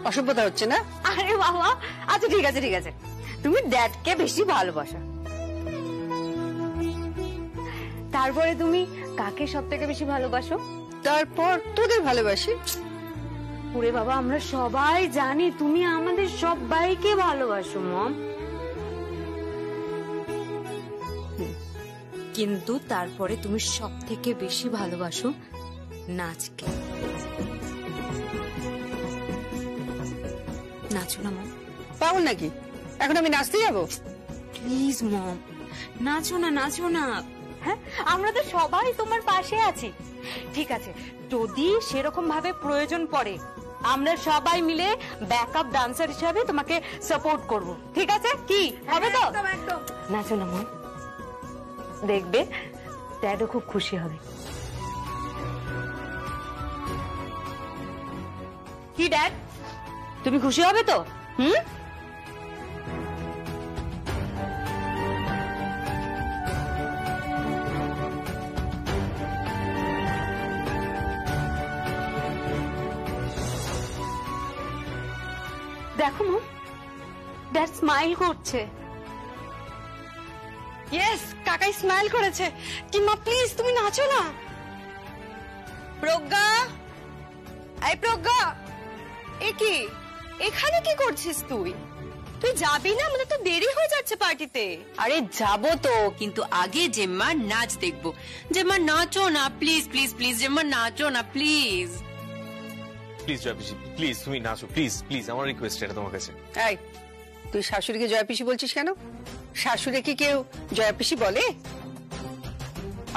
অসভ্যতা হচ্ছে না? আরে বাবা, আচ্ছা ঠিক আছে ঠিক আছে, তুমি ড্যাডকে বেশি ভালোবাসো। তারপরে তুমি কাকে সব থেকে বেশি ভালোবাসো? তারপর তোদের ভালোবাসি। ওরে বাবা, আমরা সবাই জানি তুমি আমাদের সবাইকে ভালোবাসো মম, কিন্তু তারপরে তুমি সব থেকে বেশি ভালোবাসো নাচকে। নাচো না মম। পাগল নাকি? এখন আমি নাচতে যাবো? প্লিজ মম, নাচো না, নাচো না। হ্যাঁ, আমরা তো সবাই তোমার পাশে আছি। ঠিক আছে, যদি সেরকম ভাবে প্রয়োজন পড়ে আমরা সবাই মিলে ব্যাকআপ ডান্সার হিসাবে তোমাকে সাপোর্ট করব, ঠিক আছে? কি হবে তো? নাচো না মম, দেখবে ড্যাডও খুব খুশি হবে। কি ড্যাড, তুমি খুশি হবে তো? হুম, দেখো মম, ড্যাড স্মাইল করছে। ইয়েস, কাকাই স্মাইল করেছে। কি মা, প্লিজ তুমি নাচো না। প্রজ্ঞা, এই প্রজ্ঞা, এ কি, এখানে কি করছিস তুই? তুই যাবি না? আমাদের তো দেরি হয়ে যাচ্ছে পার্টিতে। আরে যাবো তো, কিন্তু আগে জেম্মা নাচ দেখবো। জেম্মা নাচো না প্লিজ, প্লিজ প্লিজ জেম্মা নাচো না প্লিজ। প্লিজ জয়পিসি, প্লিজ তুমি নাচো, প্লিজ প্লিজ, আমার রিকোয়েস্ট এটা তোমার কাছে। এই, তুই শাশুড়িকে জয়াপিসি বলছিস কেন? শাশুড়ি কি কেউ জয়াপিসি বলে?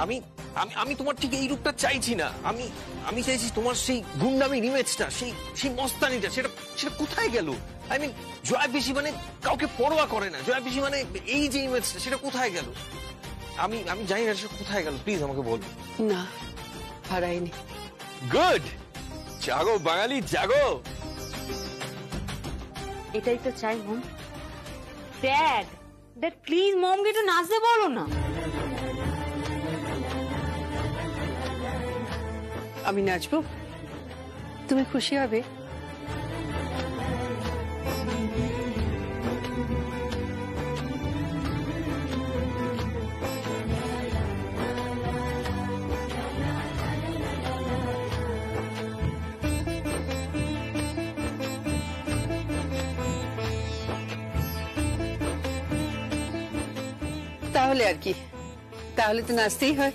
আমি আমি আমি তোমার ঠিক এই রূপটা চাইছি না। আমি আমি চাইছি তোমার সেই গুন্ডামির ইমেজটা, সেই মস্তানিটা, সেটা সেটা কোথায় গেল? আই মিন, জয়াপিসি মানে কাউকে পরোয়া করে না, জয়াপিসি মানে এই যে ইমেজটা, সেটা কোথায় গেল? আমি আমি জানি না সেটা কোথায় গেল, প্লিজ আমাকে বল। না, হারাইনি। গুড, জাগো বাঙালি জাগো। এটাই তো চাই মম। ড্যাড, ড্যাড প্লিজ মমকে একটু নাচতে বলো না। আমি নাচবো, তুমি খুশি হবে। তাহলে আর কি, তাহলে তো নাচতেই হয়।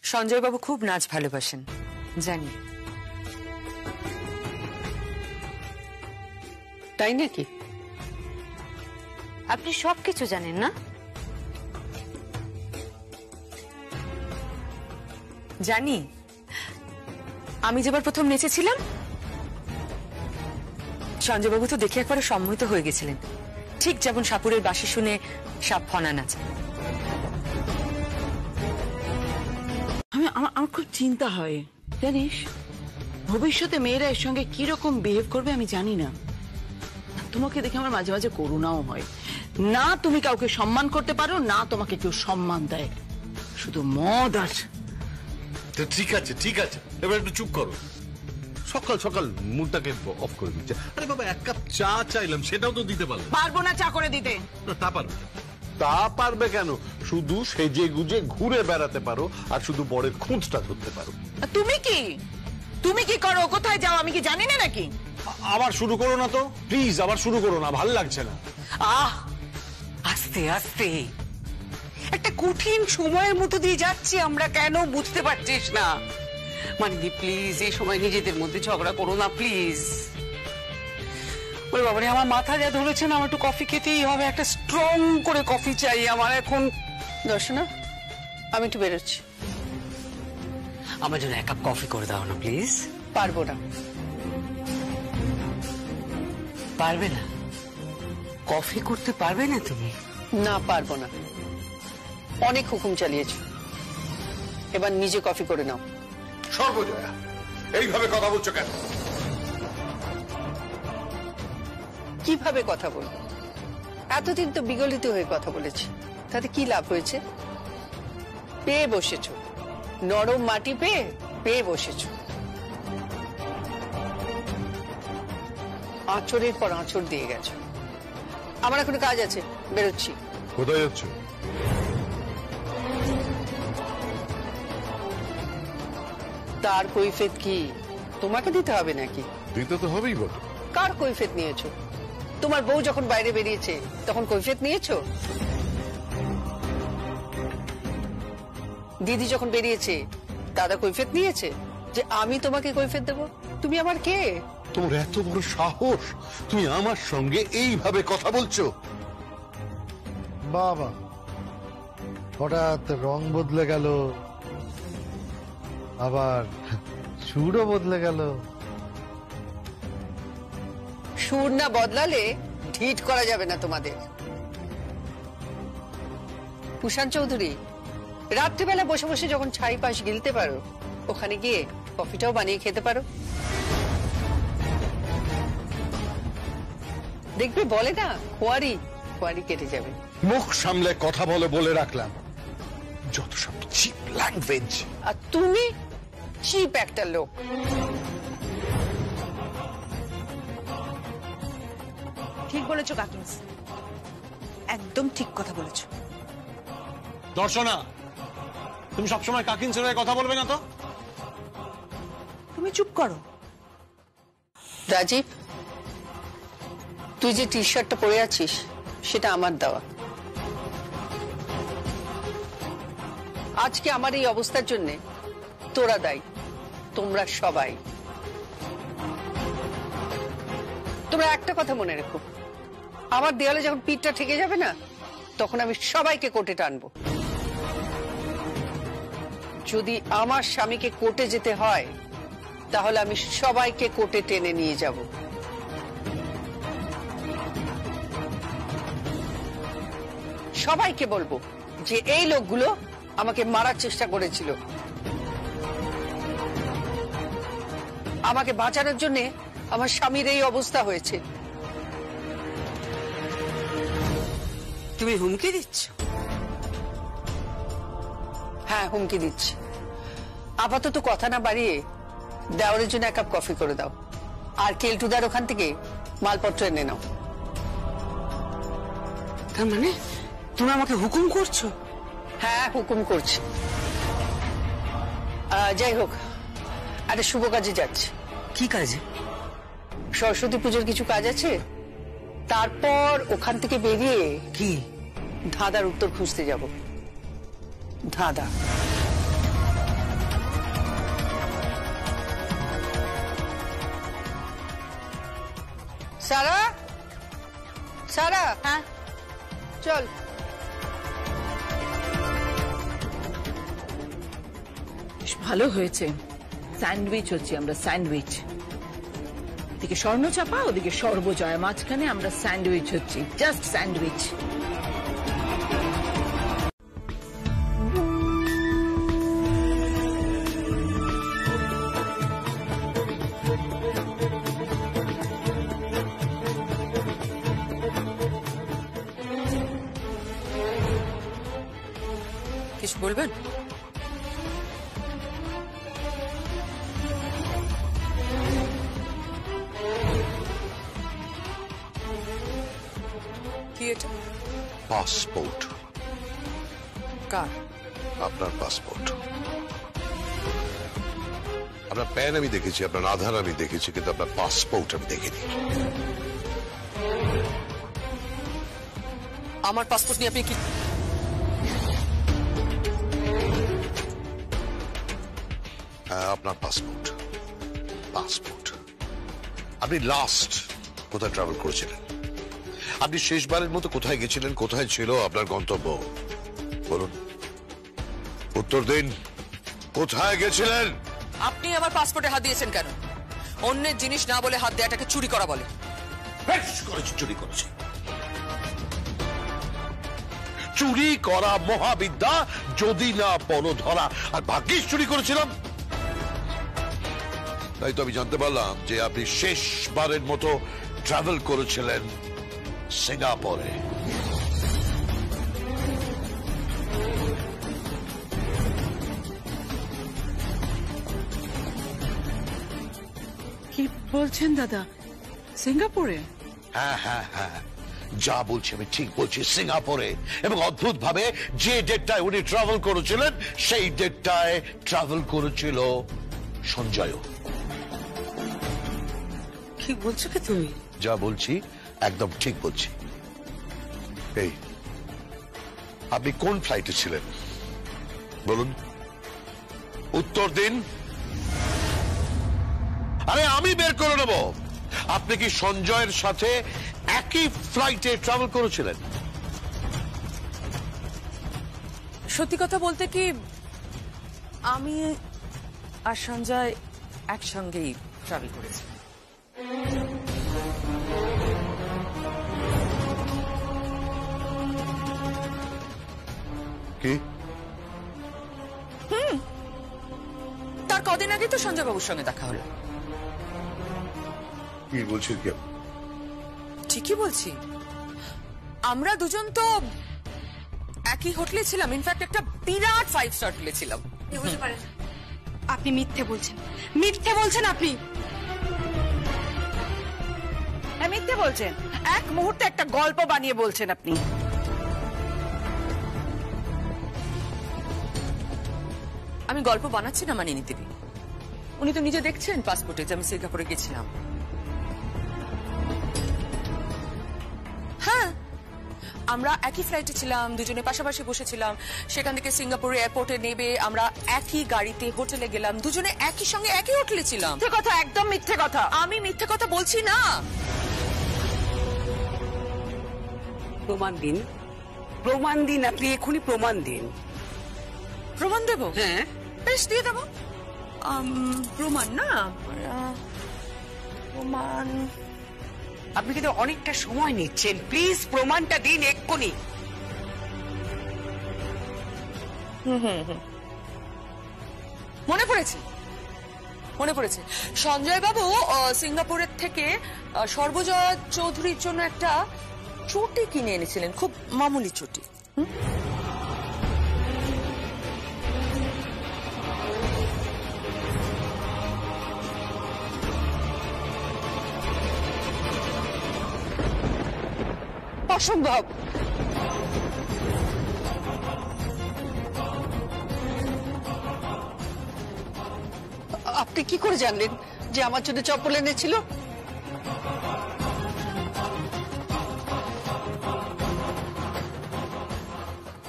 সঞ্জয় বাবু খুব নাচ ভালোবাসেন জানি। তাই নাকি? আপনি সবকিছু জানেন না? জানি। আমি যেবার প্রথম নেচেছিলাম সঞ্জয় বাবু তো দেখে একবারে সম্মোহিত হয়ে গেছিলেন, ঠিক যেমন সাপুরের বাঁশি শুনে সাপ ফনা নাচে। আমার খুব চিন্তা হয় জানিস, ভবিষ্যতে মেয়েরা এর সঙ্গে কিরকম বিহেভ করবে আমি জানি না। তোমাকে দেখে আমার মাঝে মাঝে করুণাও হয়। না তুমি কাউকে সম্মান করতে পারো, না তোমাকে কেউ সম্মান দেয়, শুধু মদ আর। তো ঠিক আছে ঠিক আছে, এবার একটু চুপ করো। সকাল সকাল মুডটাকে অফ করে দিচ্ছে। আরে বাবা, এক কাপ চা চাইলাম, সেটাও তো দিতে পারলো। পারবো না চা করে দিতে। তা পারবে? তা পারবে কেন? শুধু সেজে গুজে ঘুরে বেড়াতে পারো আর শুধু বরের খুঁজটা ধরতে পারো। তুমি কি করো, কোথায় যাও আমি কি জানি না নাকি? আবার শুরু করো না তো প্লিজ, আবার শুরু করো না, ভালো লাগছে না। আস্তে আস্তে, একটা কঠিন সময়ের মতো দিয়ে যাচ্ছি আমরা, কেন বুঝতে পারছিস না? মানে প্লিজ এই সময় নিজেদের মধ্যে ঝগড়া করো না প্লিজ। ওরে বাবারে, আমার মাথা যা ধরেছে না, আমার একটু কফি খেতেই হবে, একটা স্ট্রং করে কফি চাই আমার এখন। দর্শনা, আমি একটু বেরোচ্ছি। আমার জন্য এক কাপ কফি করে দাও না প্লিজ। পারবো না। পারবে না? কফি করতে পারবে না তুমি? না, পারবো না। অনেক হুকুম চালিয়েছ, এবার নিজে কফি করে নাও। সর্বজয়া, এইভাবে কথা বলছো কেন? কিভাবে কথা বলবো? এতদিন তো বিগলিত হয়ে কথা বলেছি, তাতে কি লাভ হয়েছে? পেয়ে বসেছ, নরম মাটি পেয়ে বসেছ। আঁচড়ের পর আঁচড় দিয়ে গেছো। আমার এখন কাজ আছে, বেরোচ্ছি। কোথায় যাচ্ছ? তার কৈফিয়ত কি তোমাকে দিতে হবে নাকি? দিতে তো হবেই বলো। কার কৈফিয়ত নিয়েছো? তোমার বউ যখন বাইরে বেরিয়েছে তখন কৈফিয়ত নিয়েছো? দিদি যখন বেরিয়েছে দাদা কৈফিয়ত নিয়েছে যে আমি তোমাকে কৈফিয়ত দেব? তুমি আমার কে? তোমার এত বড় সাহস, তুমি আমার সঙ্গে এইভাবে কথা বলছো? বাবা, হঠাৎ রং বদলে গেল, আবার সুরও বদলে গেল। সুর না বদলালে ঢিট করা যাবে না তোমাদের। কুষাণ চৌধুরী, রাত্রিবেলা বসে বসে যখন ছাই পাশ গিলতে পারো, ওখানে গিয়ে কফিটাও বানিয়ে খেতে পারো। দেখবে বলে না, খোয়ারি রাজকুমারী কেটে যাবে। মুখ সামলে কথা বলে রাখলাম, যত সব চিপ ল্যাঙ্গুয়েজ। আর তুমি চিপ একটা লোক। ঠিক বলেছো কাকিন্স, একদম ঠিক কথা বলেছো। দর্শনা, তুমি সবসময় কাকিন ছেড়ে কথা বলবে না তো? তুমি চুপ করো। রাজীব, তুই যে টি শার্টটা পরে আছিস সেটা আমার দেওয়া। আজকে আমার এই অবস্থার জন্য তোরা দায়ী, তোমরা সবাই। তোমরা একটা কথা মনে রেখো, আমার দেয়ালে যখন পিঠটা ঠেকে যাবে না, তখন আমি সবাইকে কোর্টে টানবো। যদি আমার স্বামীকে কোর্টে যেতে হয়, তাহলে আমি সবাইকে কোর্টে টেনে নিয়ে যাব। সবাইকে বলবো যে এই লোকগুলো আমাকে মারার চেষ্টা করেছিল, আমাকে বাঁচানোর জন্য আমার স্বামীর এই অবস্থা হয়েছে। তুমি হুমকি দিচ্ছ? হ্যাঁ, হুমকি দিচ্ছি। আপাতত কথা না বাড়িয়ে দেওয়ারের জন্য এক কাপ কফি করে দাও, আর কেলটুদার ওখান থেকে মালপত্র এনে নাও। তার মানে তুমি আমাকে হুকুম করছো? হ্যাঁ, হুকুম করছি। যাই হোক, একটা শুভ কাজে যাচ্ছে। কি কাজে? সরস্বতী পুজোর কিছু কাজ আছে, তারপর ওখান থেকে বেরিয়ে কি ধাঁধার উত্তর খুঁজতে যাব। ধাঁধা। সারা, সারা, হ্যাঁ চল। ভালো হয়েছে, স্যান্ডউইচ হচ্ছে আমরা, স্যান্ডউইচ। এদিকে স্বর্ণচাপা, ওদিকে সর্বজয়া, মাঝখানে আমরা স্যান্ডউইচ হচ্ছি, জাস্ট স্যান্ডউইচ। কিছু বলবেন? কি এটা? পাসপোর্ট। কার? আপনার পাসপোর্ট। আপনার প্যান আমি দেখেছি, আপনার আধার আমি দেখেছি, কিন্তু আপনার পাসপোর্ট আমি দেখিনি। আমার পাসপোর্ট নিয়ে আপনি কি? হ্যাঁ, আপনার পাসপোর্ট। পাসপোর্ট। আপনি লাস্ট কোথায় ট্রাভেল করেছিলেন? আপনি শেষবারের মতো কোথায় গেছিলেন? কোথায় ছিল আপনার গন্তব্য? বলুন, উত্তর দিন। কোথায় গেছিলেন? আপনি আমার পাসপোর্টে হাত দিয়েছেন কেন? অন্যের জিনিস না বলে হাত দেওয়াটাকে চুরি করা বলে। বেশ করেছি, চুরি করেছি। চুরি করা মহাবিদ্যা, যদি না পড়ো ধরা। আর ভাগ্যিস চুরি করেছিলাম। তাই তো আমি জানতে পারলাম যে আপনি শেষবারের মতো ট্রাভেল করেছিলেন সিঙ্গাপুরে। কি বলছেন দাদা? সিঙ্গাপুরে? হ্যাঁ হ্যাঁ হ্যাঁ, যা বলছি আমি ঠিক বলছি, সিঙ্গাপুরে। এবং অদ্ভুত ভাবে যে ডেটটায় উনি ট্রাভেল করেছিলেন, সেই ডেটটায় ট্রাভেল করেছিল সঞ্জয়। কি বলছো কি তুমি? যা বলছি একদম ঠিক বলছি। এই, আপনি কোন ফ্লাইটে ছিলেন বলুন? উত্তর দিন। আরে আমি বের করে নেব। আপনি কি সঞ্জয়ের সাথে একই ফ্লাইটে ট্রাভেল করেছিলেন? সত্যি কথা বলতে কি, আমি আর সঞ্জয় একসঙ্গেই ট্রাভেল করেছি। কি? তার কদিন আগে তো সঞ্জয় বাবুর সঙ্গে দেখা হলো। কি বলছেন? কি ঠিকই বলছি। আমরা দুজন তো একই হোটেলে ছিলাম, ইনফ্যাক্ট একটা বিরাট 5 স্টার হোটেলে ছিলাম। আপনি মিথ্যে বলছেন, মিথ্যে বলছেন আপনি। হ্যাঁ মিথ্যে বলছেন, এক মুহূর্তে একটা গল্প বানিয়ে বলছেন আপনি। আমি গল্প বানাচ্ছি না মানিনী দেবী, উনি তো নিজে দেখছেন পাসপোর্টে যে আমি সিঙ্গাপুরে গেছিলাম। হ্যাঁ, আমরা একই ফ্লাইটে ছিলাম, দুজনে পাশাপাশি বসেছিলাম। সেখান থেকে সিঙ্গাপুর এয়ারপোর্টে নেবে আমরা একই গাড়িতে হোটেলে গেলাম, দুজনে একই সঙ্গে একই হোটেলে ছিলাম। মিথ্যে কথা, একদম মিথ্যে কথা। আমি মিথ্যে কথা বলছি না। প্রমাণ দিন, প্রমাণ দিন, আপনি এখনই প্রমাণ দিন। প্রমাণ দেবো? হ্যাঁ বেশ, দিয়ে দেবো। প্রমাণ না, প্রমাণ। আপনি কিন্তু অনেকটা সময় নিচ্ছেন, প্লিজ প্রমাণটা দিন এক্ষুনি। মনে পড়েছে, মনে পড়েছে। সঞ্জয় বাবু সিঙ্গাপুরের থেকে সর্বজয়া চৌধুরীর জন্য একটা চটি কিনে এনেছিলেন, খুব মামুলি চটি। অসম্ভব। আপনি কি করে জানলেন যে আমার জন্য চপ্পল এনেছিল?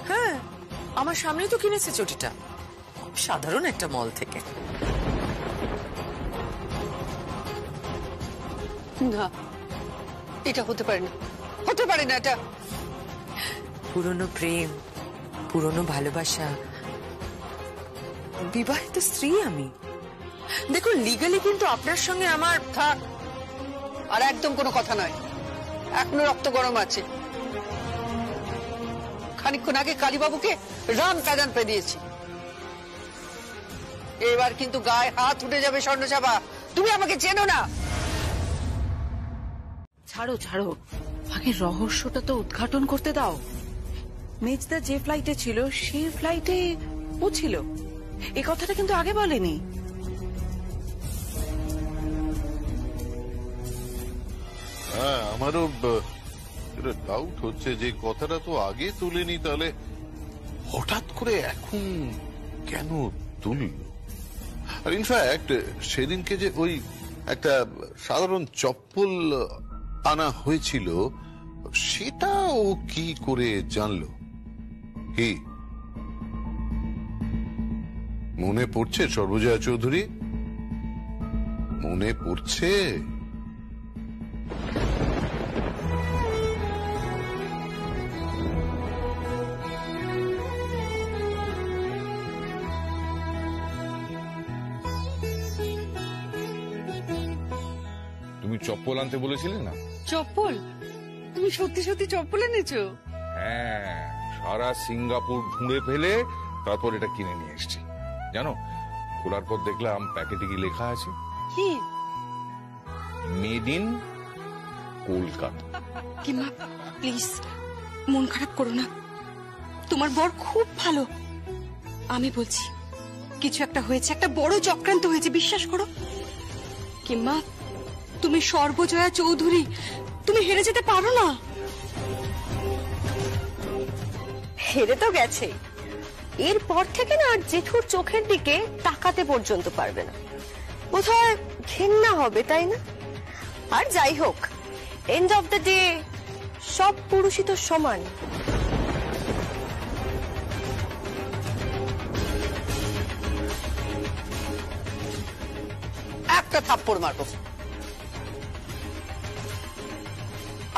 হ্যাঁ, আমার সামনেই তো কিনেছে চটিটা, সাধারণ একটা মল থেকে। না, এটা হতে পারে না, হতে পারে না। এটা পুরনো প্রেম, পুরনো ভালোবাসা, বিবাহিত স্ত্রী আমি। দেখুন, লিগালি কিন্তু আপনার সঙ্গে আমার। থাক, আর একদম কোনো কথা নয়, এখনো রক্ত গরম আছে। খানিকক্ষণ আগে কালীবাবুকে রাম কাজান পেরিয়েছি, এবার কিন্তু গায়ে হাত উঠে যাবে। স্বর্ণচাপা, তুমি আমাকে চেনো না। ছাড়ো ছাড়ো, আগে রহস্যটা তো উদ্ঘাটন করতে দাও। মেজদা যে ফ্লাইটে ছিল সেই ফ্লাইটে ও ছিল, এই কথাটা কিন্তু আগে বলেনি। হ্যাঁ, আমারও ডাউট হচ্ছে যে কথাটা তো আগে তুলেনি, তাহলে হঠাৎ করে এখন কেন তুলল? আর ইনফ্যাক্ট সেদিনকে যে ওই একটা সাধারণ চপ্পল আনা হয়েছিল, সেটা ও কি করে জানলো? কি মনে পড়ছে সর্বজয়া চৌধুরী? মনে পড়ছে? তুমি চপ্পল আনতে বলেছিলে না? চপ্পল? তুমি সত্যি সত্যি চপ্পল এনেছো? হ্যাঁ, সারা সিঙ্গাপুর ঘুরে ফেলে তারপর এটা কিনে নিয়ে এসেছি। জানো, খোলার পর দেখলাম প্যাকেটে কি লেখা আছে? কি? Made in Kolkata. Keema please মন খারাপ করো না, তোমার বর খুব ভালো। আমি বলছি কিছু একটা হয়েছে, একটা বড় চক্রান্ত হয়েছে, বিশ্বাস করো। কিমা তুমি সর্বজয়া চৌধুরী, তুমি হেরে যেতে পারো না। হেরে তো গেছে, এরপর থেকে না আর জেঠুর চোখের দিকে তাকাতে পর্যন্ত পারবে না। বোধহয় ঘেন্না হবে, তাই না? আর যাই হোক, এন্ড অফ দ্য ডে সব পুরুষই তো সমান। একটা থাপ্পড় মারবো।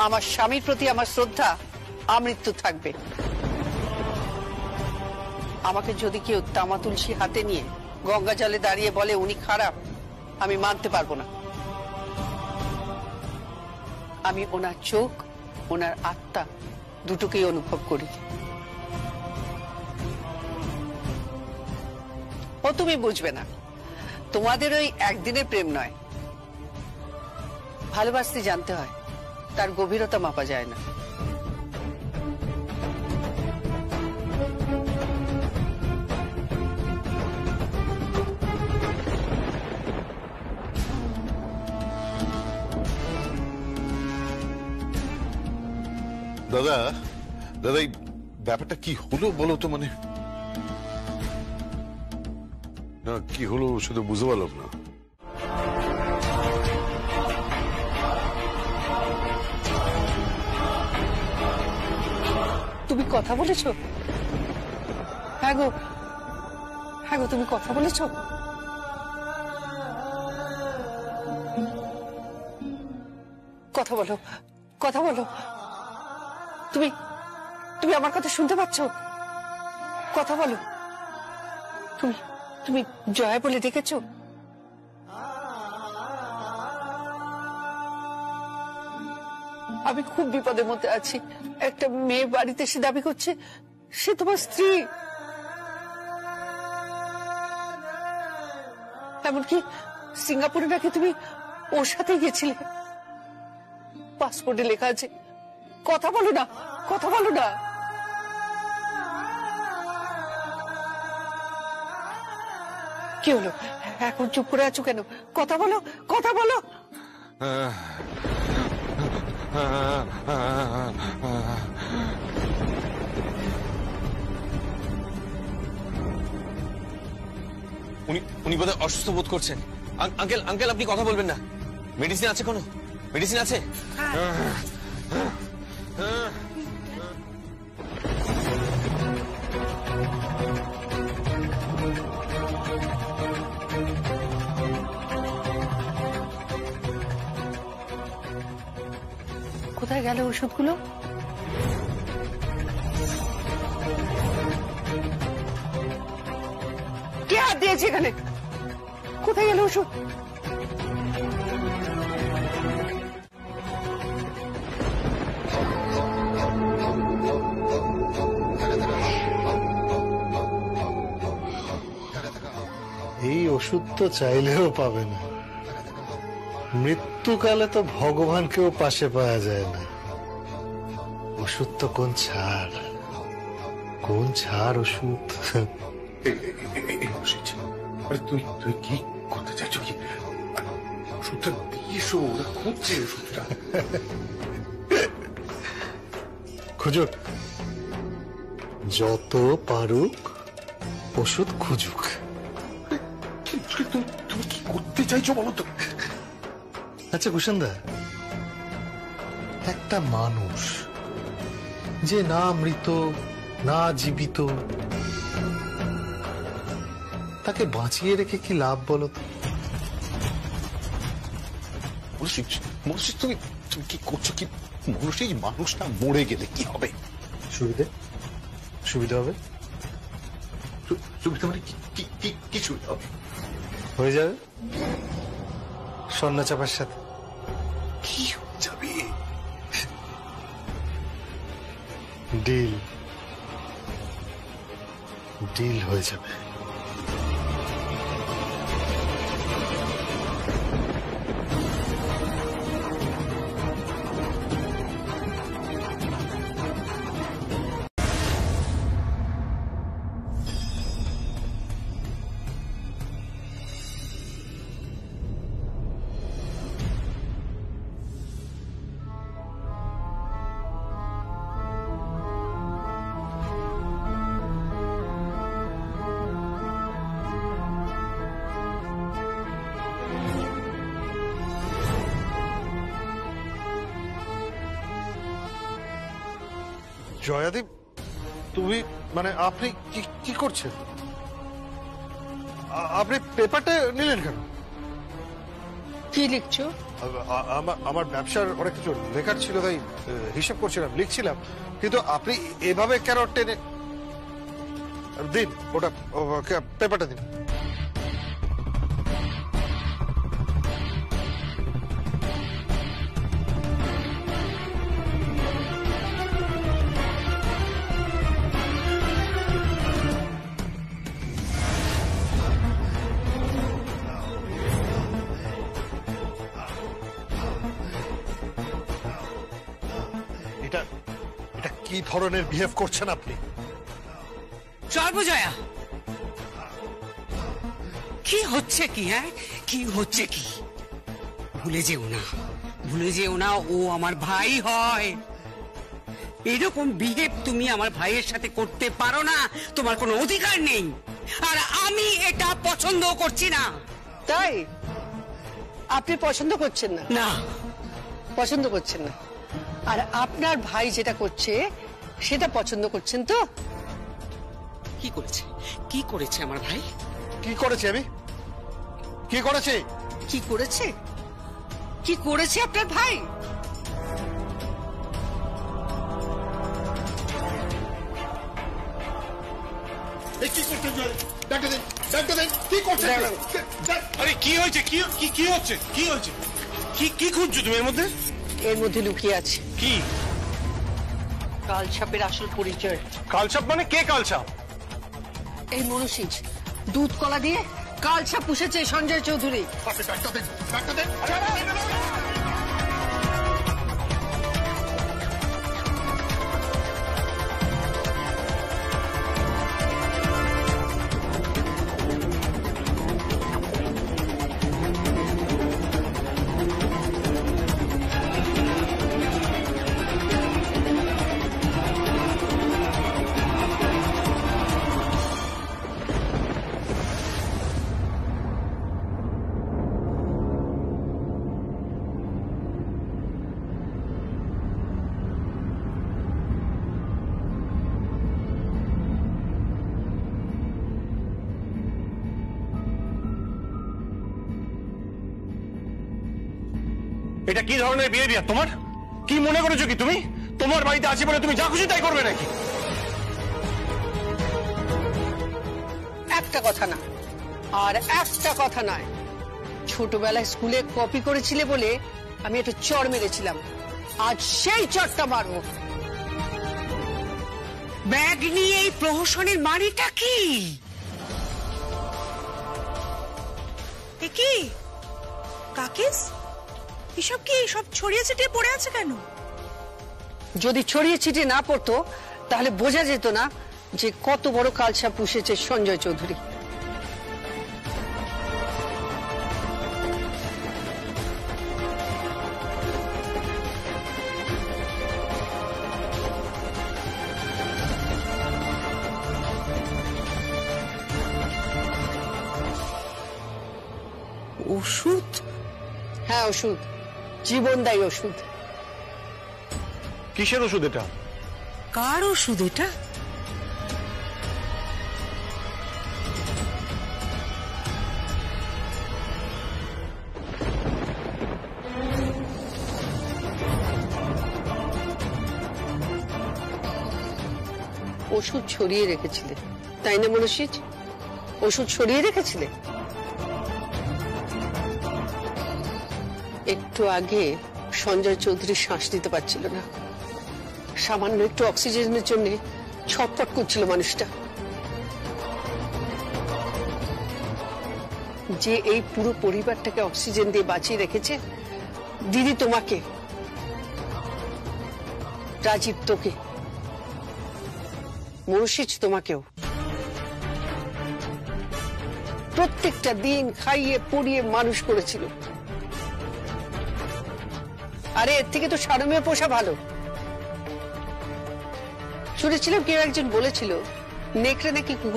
আমার স্বামীর প্রতি আমার শ্রদ্ধা আমৃত্যু থাকবে। আমাকে যদি কেউ তামা তুলসী হাতে নিয়ে গঙ্গা জলে দাঁড়িয়ে বলে উনি খারাপ, আমি মানতে পারবো না। আমি ওনার চোখ, ওনার আত্মা দুটোকেই অনুভব করি। ও তুমি বুঝবে না, তোমাদের ওই একদিনের প্রেম নয়, ভালোবাসতে জানতে হয়, তার গভীরতা মাপা যায় না। দাদা দাদা এই ব্যাপারটা কি হলো বলো তো, মানে না কি হলো শুধু বুঝতে পারলাম না। তুমি কথা বলেছো? হ্যাঁ গো তুমি কথা বলেছো? কথা বলো, কথা বলো। তুমি তুমি আমার কথা শুনতে পাচ্ছ? কথা বলো। তুমি তুমি জয়া বলে ডেকেছো? আমি খুব বিপদের মধ্যে আছি। একটা মেয়ে বাড়িতে এসে দাবি করছে সে তোমার স্ত্রী, এমনকি সিঙ্গাপুরে নাকি তুমি ওর সাথে গেছিলে, পাসপোর্টে লেখা আছে। কথা বলো না, কথা বলো না। কি হলো এখন চুপ করে আছো কেন? কথা বলো, কথা বলো। উনি বোধহয় অসুস্থ বোধ করছেন। আঙ্কেল আঙ্কেল আপনি কথা বলবেন না? মেডিসিন আছে? কোনো মেডিসিন আছে? কোথায় গেল ওষুধগুলো? কে হাত দিয়েছে এখানে? কোথায় গেল ওষুধ? এই ওষুধ তো চাইলেও পাবে না, মৃত্যুকালে তো ভগবানকেও পাশে পাওয়া যায় না। ওষুধ তো কোন ছাড়, কোন ছাড় ওষুধ। আরে তুই তুই কি করতে চাইছো? কি ওষুধটা দিয়েছো? ওরা খুঁজছে ওষুধটা। খুঁজুক, যত পারুক ওষুধ খুঁজুক। তুমি কি করতে চাইছো বলো তো? আচ্ছা কুষাণদা, একটা মানুষ যে না মৃত না জীবিত, তাকে বাঁচিয়ে রেখে কি লাভ বলো তো? তুমি তুমি কি করছো? কি মানুষটা মরে গেলে কি হবে? সুবিধা হবে। সুবিধা মানে কি সুবিধা হবে? হয়ে যাবে স্বর্ণা চাপার সাথে। কি যাবে? ডিল ডিল হয়ে যাবে। জয়াদীপ, তুমি মানে আপনি কি করছেন? আপনি পেপারটা নিলেন কেন? কি লিখছো? আমার ব্যবসার অনেক কিছু লেখার ছিল, তাই হিসাব করছিলাম, লিখছিলাম। কিন্তু আপনি এভাবে কেন টেনে দিন? ওটা পেপারটা দিন। এটা কি ধরনের বিহেভ করছেন আপনি? সর্বজয়া, কি হচ্ছে কি? হ্যাঁ, কি হচ্ছে কি? ভুলে যেও না, ভুলে যেও না, ও আমার ভাই হয়। এরকম বিহেভ তুমি আমার ভাইয়ের সাথে করতে পারো না, তোমার কোনো অধিকার নেই। আর আমি এটা পছন্দ করছি না। তাই আপনি পছন্দ করছেন না? না, পছন্দ করছেন না। আর আপনার ভাই যেটা করছে সেটা পছন্দ করছেন তো? কি করেছে, কি করেছে আমার ভাই? কি করেছে আমি? কি করেছে? কি করেছে? কি করেছে আপনার ভাই? কি করতে ডাক্তার দেন, ডাক্তার দেন, কি করছে? আরে কি হয়েছে, কি কি কি হচ্ছে, কি হয়েছে, কি কি খুঁজছো তুমি এর মধ্যে? এর মধ্যে লুকিয়ে আছে কি? কালসাপের আসল পরিচয়। কালসাপ মানে কে কালসাপ? এই মনুষীজ দুধ কলা দিয়ে কালসাপ পুষেছে সঞ্জয় চৌধুরী। ডাক্তার দেন, ডাক্তার দেন। এটা কি ধরনের বিহেভিয়ার তোমার? কি মনে করেছো কি তুমি তোমার বাড়িতে আছি বলে তুমি যা খুশি তাই করবে নাকি? একটা কথা না আর একটা কথা নয়, ছোটবেলায় স্কুলে কপি করেছিলে বলে আমি একটু চড় মেরেছিলাম, আজ সেই চড়টা মারবো। ব্যাগ নিয়ে এই প্রহসনের মানেটা কি? কি কাকিস, এসব কি সব ছড়িয়ে ছিটিয়ে পড়ে আছে কেন? যদি ছড়িয়ে ছিটিয়ে না পড়তো তাহলে বোঝা যেত না যে কত বড় কালসাপ পুষেছে সঞ্জয় চৌধুরী। ওষুধ? হ্যাঁ ওষুধ, জীবনদায়ী ওষুধ। কিসের ওষুধ এটা? কার ওষুধ এটা? ওষুধ ছড়িয়ে রেখেছিলে তাই না মনুষীজ? ওষুধ ছড়িয়ে রেখেছিলে। একটু আগে সঞ্জয় চৌধুরী শ্বাস নিতে পারছিল না, সামান্য একটু অক্সিজেনের জন্য ছটফট করছিল মানুষটা। যে এই পুরো পরিবারটাকে অক্সিজেন দিয়ে বাঁচিয়ে রেখেছে, দিদি তোমাকে, রাজীব তোকে, মনুষীজ তোমাকেও। প্রত্যেকটা দিন খাইয়ে পড়িয়ে মানুষ করেছিল। আরে এর থেকে তো সারমেয় পোষা ভালো। শুনেছিলাম কেউ একজন বলেছিল নেকড়ে নাকি কুকুর